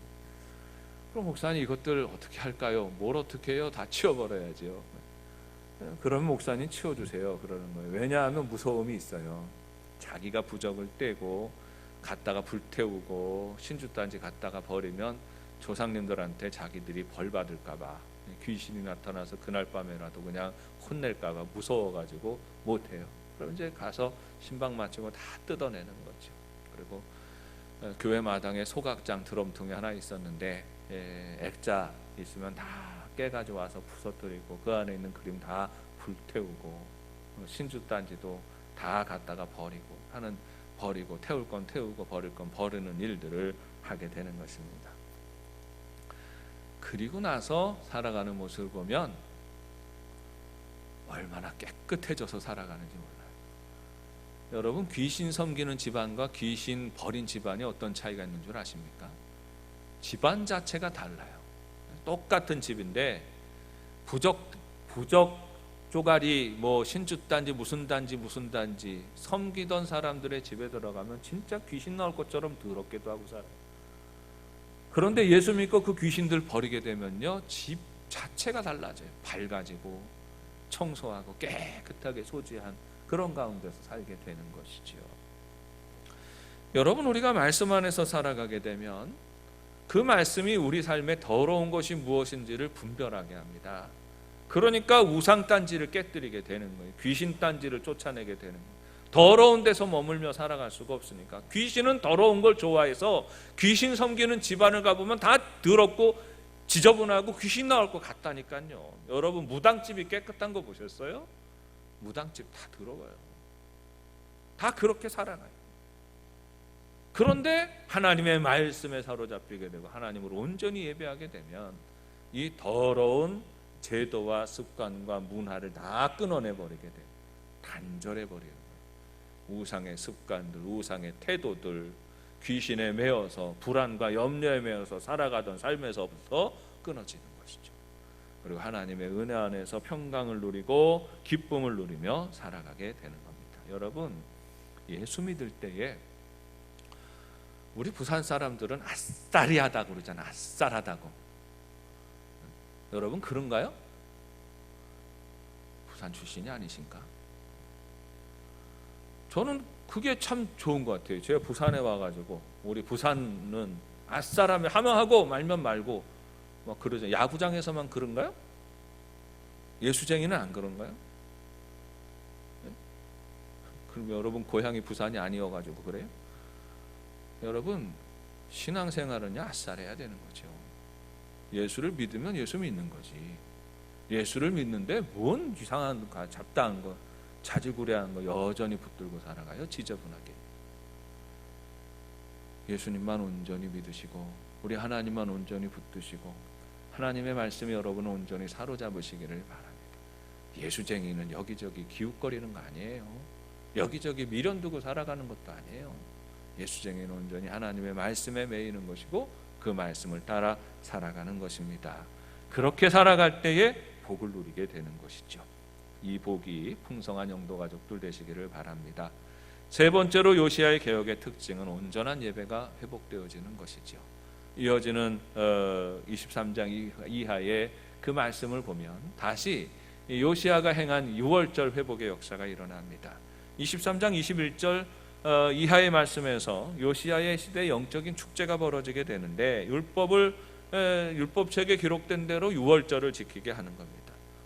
그럼 목사님 이것들 어떻게 할까요? 뭘 어떻게 해요? 다 치워버려야죠. 그러면 목사님 치워주세요. 그러는 거예요. 왜냐하면 무서움이 있어요. 자기가 부적을 떼고 갖다가 불태우고 신주단지 갖다가 버리면 조상님들한테 자기들이 벌 받을까봐 귀신이 나타나서 그날 밤에라도 그냥 혼낼까봐 무서워가지고 못해요. 그럼 이제 가서 신방 마치고 다 뜯어내는 거죠. 그리고 교회 마당에 소각장 드럼통이 하나 있었는데 액자 있으면 다 깨가지고 와서 부서뜨리고 그 안에 있는 그림 다 불태우고 신주단지도 다 갖다가 버리고 하는 버리고, 태울 건 태우고 버릴 건 버리는 일들을 하게 되는 것입니다. 그리고 나서 살아가는 모습을 보면 얼마나 깨끗해져서 살아가는지 몰라요. 여러분, 귀신 섬기는 집안과 귀신 버린 집안이 어떤 차이가 있는 줄 아십니까? 집안 자체가 달라요. 똑같은 집인데 부적 쪼가리, 뭐 신주단지 무슨 단지 섬기던 사람들의 집에 들어가면 진짜 귀신 나올 것처럼 더럽게도 하고 살아요. 그런데 예수 믿고 그 귀신들 버리게 되면요, 집 자체가 달라져요. 밝아지고 청소하고 깨끗하게 소지한 그런 가운데서 살게 되는 것이지요. 여러분, 우리가 말씀 안에서 살아가게 되면 그 말씀이 우리 삶에 더러운 것이 무엇인지를 분별하게 합니다. 그러니까 우상단지를 깨뜨리게 되는 거예요. 귀신단지를 쫓아내게 되는 거예요. 더러운 데서 머물며 살아갈 수가 없으니까. 귀신은 더러운 걸 좋아해서 귀신 섬기는 집안을 가보면 다 더럽고 지저분하고 귀신 나올 것 같다니까요. 여러분, 무당집이 깨끗한 거 보셨어요? 무당집 다 더러워요. 다 그렇게 살아가요. 그런데 하나님의 말씀에 사로잡히게 되고 하나님을 온전히 예배하게 되면 이 더러운 제도와 습관과 문화를 다 끊어내버리게 돼요. 단절해버리는 거예요. 우상의 습관들, 우상의 태도들, 귀신에 매여서 불안과 염려에 매여서 살아가던 삶에서부터 끊어지는 것이죠. 그리고 하나님의 은혜 안에서 평강을 누리고 기쁨을 누리며 살아가게 되는 겁니다. 여러분, 예수 믿을 때에 우리 부산 사람들은 아싸리하다고 그러잖아요. 아싸하다고. 여러분, 그런가요? 부산 출신이 아니신가? 저는 그게 참 좋은 것 같아요. 제가 부산에 와가지고 우리 부산은 아싸라면 하면 하고 말면 말고 막 그러죠. 야구장에서만 그런가요? 예수쟁이는 안 그런가요? 네? 그럼 여러분 고향이 부산이 아니어가지고 그래요? 여러분, 신앙생활은요, 아싸해야 되는 거죠. 예수를 믿으면 예수 믿는 거지. 예수를 믿는데 뭔 이상한 거, 잡다한 거, 자질구레한 거 여전히 붙들고 살아가요. 지저분하게. 예수님만 온전히 믿으시고 우리 하나님만 온전히 붙드시고 하나님의 말씀이 여러분을 온전히 사로잡으시기를 바랍니다. 예수쟁이는 여기저기 기웃거리는 거 아니에요. 여기저기 미련 두고 살아가는 것도 아니에요. 예수쟁이는 온전히 하나님의 말씀에 매이는 것이고 그 말씀을 따라 살아가는 것입니다. 그렇게 살아갈 때에 복을 누리게 되는 것이죠. 이 복이 풍성한 영도 가족들 되시기를 바랍니다. 세 번째로 요시야의 개혁의 특징은 온전한 예배가 회복되어지는 것이죠. 이어지는 23장 이하의 그 말씀을 보면 다시 요시야가 행한 6월절 회복의 역사가 일어납니다. 23장 21절 이하의 말씀에서 요시야의 시대 영적인 축제가 벌어지게 되는데 율법책에 기록된 대로 6월절을 지키게 하는 겁니다.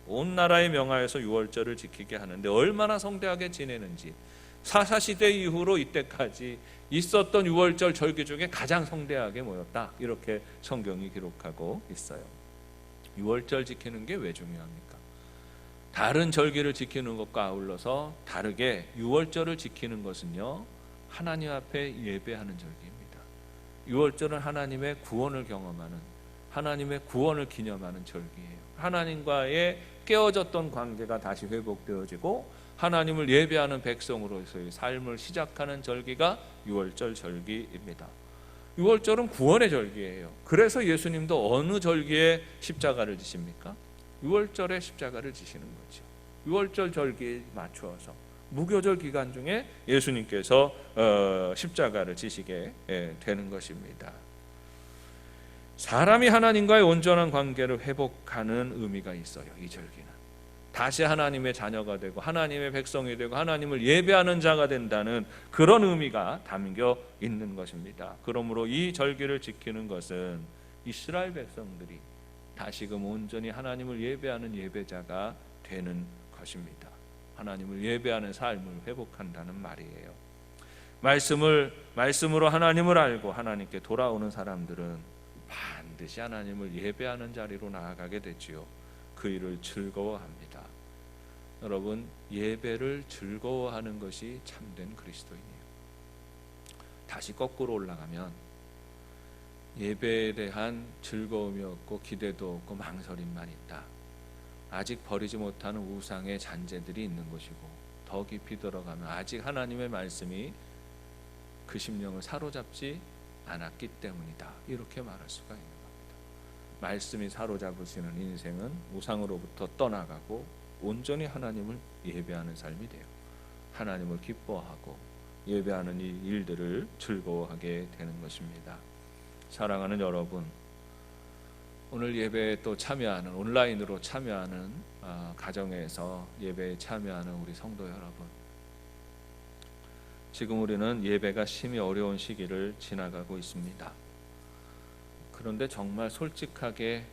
온 나라의 명하에서 6월절을 지키게 하는데 얼마나 성대하게 지내는지 사사시대 이후로 이때까지 있었던 6월절 절기 중에 가장 성대하게 모였다, 이렇게 성경이 기록하고 있어요. 6월절 지키는 게 왜 중요합니까? 다른 절기를 지키는 것과 아울러서 다르게 6월절을 지키는 것은요, 하나님 앞에 예배하는 절기입니다. 6월절은 하나님의 구원을 경험하는, 하나님의 구원을 기념하는 절기예요. 하나님과의 깨어졌던 관계가 다시 회복되어지고 하나님을 예배하는 백성으로서의 삶을 시작하는 절기가 6월절 절기입니다. 6월절은 구원의 절기예요. 그래서 예수님도 어느 절기에 십자가를 지십니까? 6월절에 십자가를 지시는 거죠. 6월절 절기에 맞추어서 무교절 기간 중에 예수님께서 십자가를 지시게 되는 것입니다. 사람이 하나님과의 온전한 관계를 회복하는 의미가 있어요. 이 절기는 다시 하나님의 자녀가 되고 하나님의 백성이 되고 하나님을 예배하는 자가 된다는 그런 의미가 담겨 있는 것입니다. 그러므로 이 절기를 지키는 것은 이스라엘 백성들이 다시금 온전히 하나님을 예배하는 예배자가 되는 것입니다. 하나님을 예배하는 삶을 회복한다는 말이에요. 말씀으로 하나님을 알고 하나님께 돌아오는 사람들은 반드시 하나님을 예배하는 자리로 나아가게 되지요. 그 일을 즐거워합니다. 여러분, 예배를 즐거워하는 것이 참된 그리스도인이에요. 다시 거꾸로 올라가면 예배에 대한 즐거움이 없고 기대도 없고 망설임만 있다. 아직 버리지 못하는 우상의 잔재들이 있는 것이고, 더 깊이 들어가면 아직 하나님의 말씀이 그 심령을 사로잡지 않았기 때문이다. 이렇게 말할 수가 있는 겁니다. 말씀이 사로잡으시는 인생은 우상으로부터 떠나가고 온전히 하나님을 예배하는 삶이 돼요. 하나님을 기뻐하고 예배하는 이 일들을 즐거워하게 되는 것입니다. 사랑하는 여러분, 오늘 예배에 또 참여하는, 온라인으로 참여하는 가정에서 예배에 참여하는 우리 성도 여러분, 지금 우리는 예배가 심히 어려운 시기를 지나가고 있습니다. 그런데 정말 솔직하게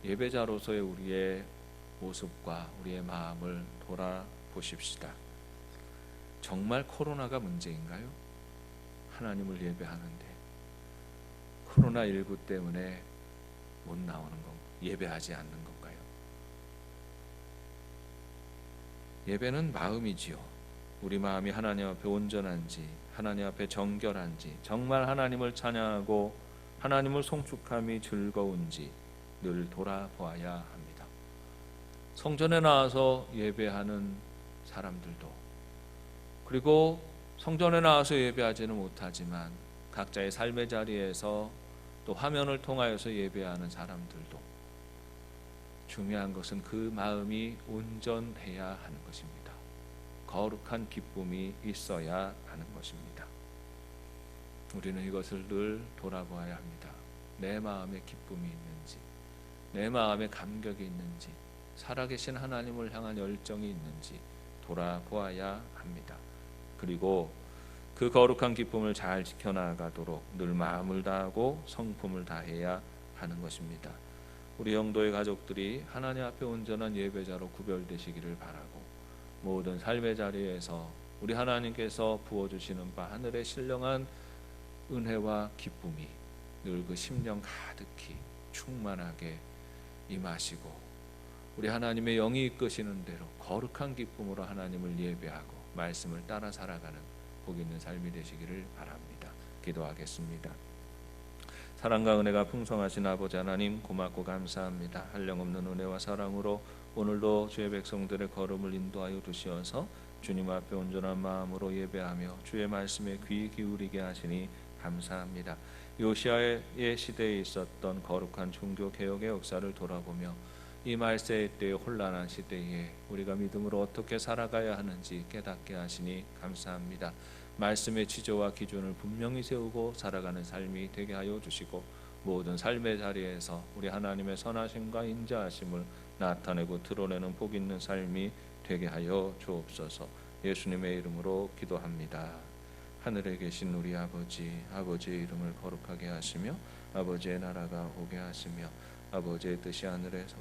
예배자로서의 우리의 모습과 우리의 마음을 돌아보십시다. 정말 코로나가 문제인가요? 하나님을 예배하는데 코로나19 때문에 못 나오는 건가요? 예배하지 않는 건가요? 예배는 마음이지요. 우리 마음이 하나님 앞에 온전한지, 하나님 앞에 정결한지, 정말 하나님을 찬양하고 하나님을 송축함이 즐거운지 늘 돌아보아야 합니다. 성전에 나와서 예배하는 사람들도, 그리고 성전에 나와서 예배하지는 못하지만 각자의 삶의 자리에서 또 화면을 통하여서 예배하는 사람들도, 중요한 것은 그 마음이 온전해야 하는 것입니다. 거룩한 기쁨이 있어야 하는 것입니다. 우리는 이것을 늘 돌아보아야 합니다. 내 마음에 기쁨이 있는지, 내 마음에 감격이 있는지, 살아계신 하나님을 향한 열정이 있는지 돌아보아야 합니다. 그리고 그 거룩한 기쁨을 잘 지켜나가도록 늘 마음을 다하고 성품을 다해야 하는 것입니다. 우리 영도의 가족들이 하나님 앞에 온전한 예배자로 구별되시기를 바라고, 모든 삶의 자리에서 우리 하나님께서 부어주시는 바 하늘의 신령한 은혜와 기쁨이 늘 그 심령 가득히 충만하게 임하시고, 우리 하나님의 영이 이끄시는 대로 거룩한 기쁨으로 하나님을 예배하고 말씀을 따라 살아가는 복 있는 삶이 되시기를 바랍니다. 기도하겠습니다. 사랑과 은혜가 풍성하신 아버지 하나님, 고맙고 감사합니다. 한량없는 은혜와 사랑으로 오늘도 주의 백성들의 걸음을 인도하여 주시어서 주님 앞에 온전한 마음으로 예배하며 주의 말씀에 귀 기울이게 하시니 감사합니다. 요시아의 시대에 있었던 거룩한 종교 개혁의 역사를 돌아보며 이 말세의 때에 혼란한 시대에 우리가 믿음으로 어떻게 살아가야 하는지 깨닫게 하시니 감사합니다. 말씀의 지조와 기준을 분명히 세우고 살아가는 삶이 되게 하여 주시고, 모든 삶의 자리에서 우리 하나님의 선하심과 인자하심을 나타내고 드러내는 복 있는 삶이 되게 하여 주옵소서. 예수님의 이름으로 기도합니다. 하늘에 계신 우리 아버지의 이름을 거룩하게 하시며 아버지의 나라가 오게 하시며 아버지의 뜻이 하늘에서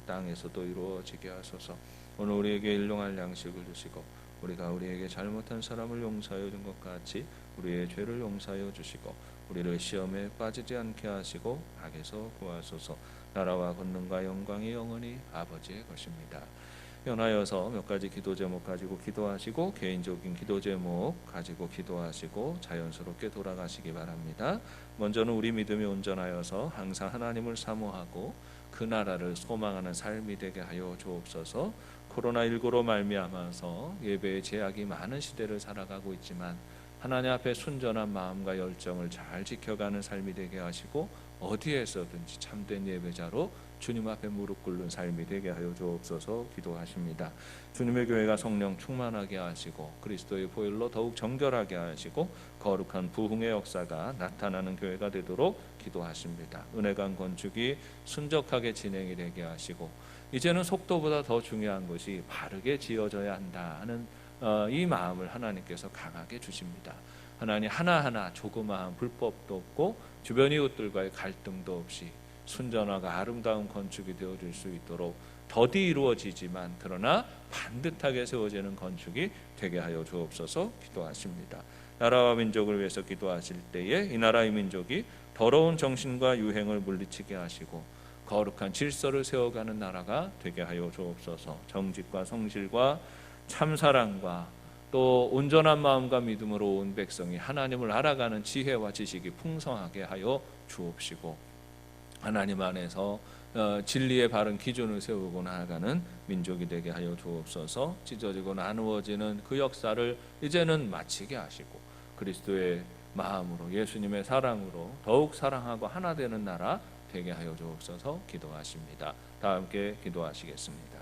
땅에서도 이루어지게 하소서. 오늘 우리에게 일용할 양식을 주시고, 우리가 우리에게 잘못한 사람을 용서하여 준 것 같이 우리의 죄를 용서하여 주시고, 우리를 시험에 빠지지 않게 하시고 악에서 구하소서. 나라와 권능과 영광이 영원히 아버지의 것입니다. 연하여서 몇 가지 기도 제목 가지고 기도하시고, 개인적인 기도 제목 가지고 기도하시고 자연스럽게 돌아가시기 바랍니다. 먼저는 우리 믿음이 온전하여서 항상 하나님을 사모하고 그 나라를 소망하는 삶이 되게 하여 주옵소서. 코로나19로 말미암아서 예배의 제약이 많은 시대를 살아가고 있지만 하나님 앞에 순전한 마음과 열정을 잘 지켜가는 삶이 되게 하시고, 어디에서든지 참된 예배자로 주님 앞에 무릎 꿇는 삶이 되게 하여 주옵소서 기도하십니다. 주님의 교회가 성령 충만하게 하시고 그리스도의 보혈로 더욱 정결하게 하시고 거룩한 부흥의 역사가 나타나는 교회가 되도록 기도하십니다. 은혜관 건축이 순적하게 진행이 되게 하시고, 이제는 속도보다 더 중요한 것이 바르게 지어져야 한다 하는 이 마음을 하나님께서 강하게 주십니다. 하나님, 하나하나 조그마한 불법도 없고 주변 이웃들과의 갈등도 없이 순전하고 아름다운 건축이 되어질 수 있도록 더디 이루어지지만 그러나 반듯하게 세워지는 건축이 되게 하여 주옵소서 기도하십니다. 나라와 민족을 위해서 기도하실 때에 이 나라의 민족이 더러운 정신과 유행을 물리치게 하시고 거룩한 질서를 세워가는 나라가 되게 하여 주옵소서. 정직과 성실과 참사랑과 또 온전한 마음과 믿음으로 온 백성이 하나님을 알아가는 지혜와 지식이 풍성하게 하여 주옵시고 하나님 안에서 진리의 바른 기준을 세우고 나아가는 민족이 되게 하여 주옵소서. 찢어지고 나누어지는 그 역사를 이제는 마치게 하시고 그리스도의 마음으로 예수님의 사랑으로 더욱 사랑하고 하나 되는 나라 되게 하여 주옵소서 기도하십니다. 다 함께 기도하시겠습니다.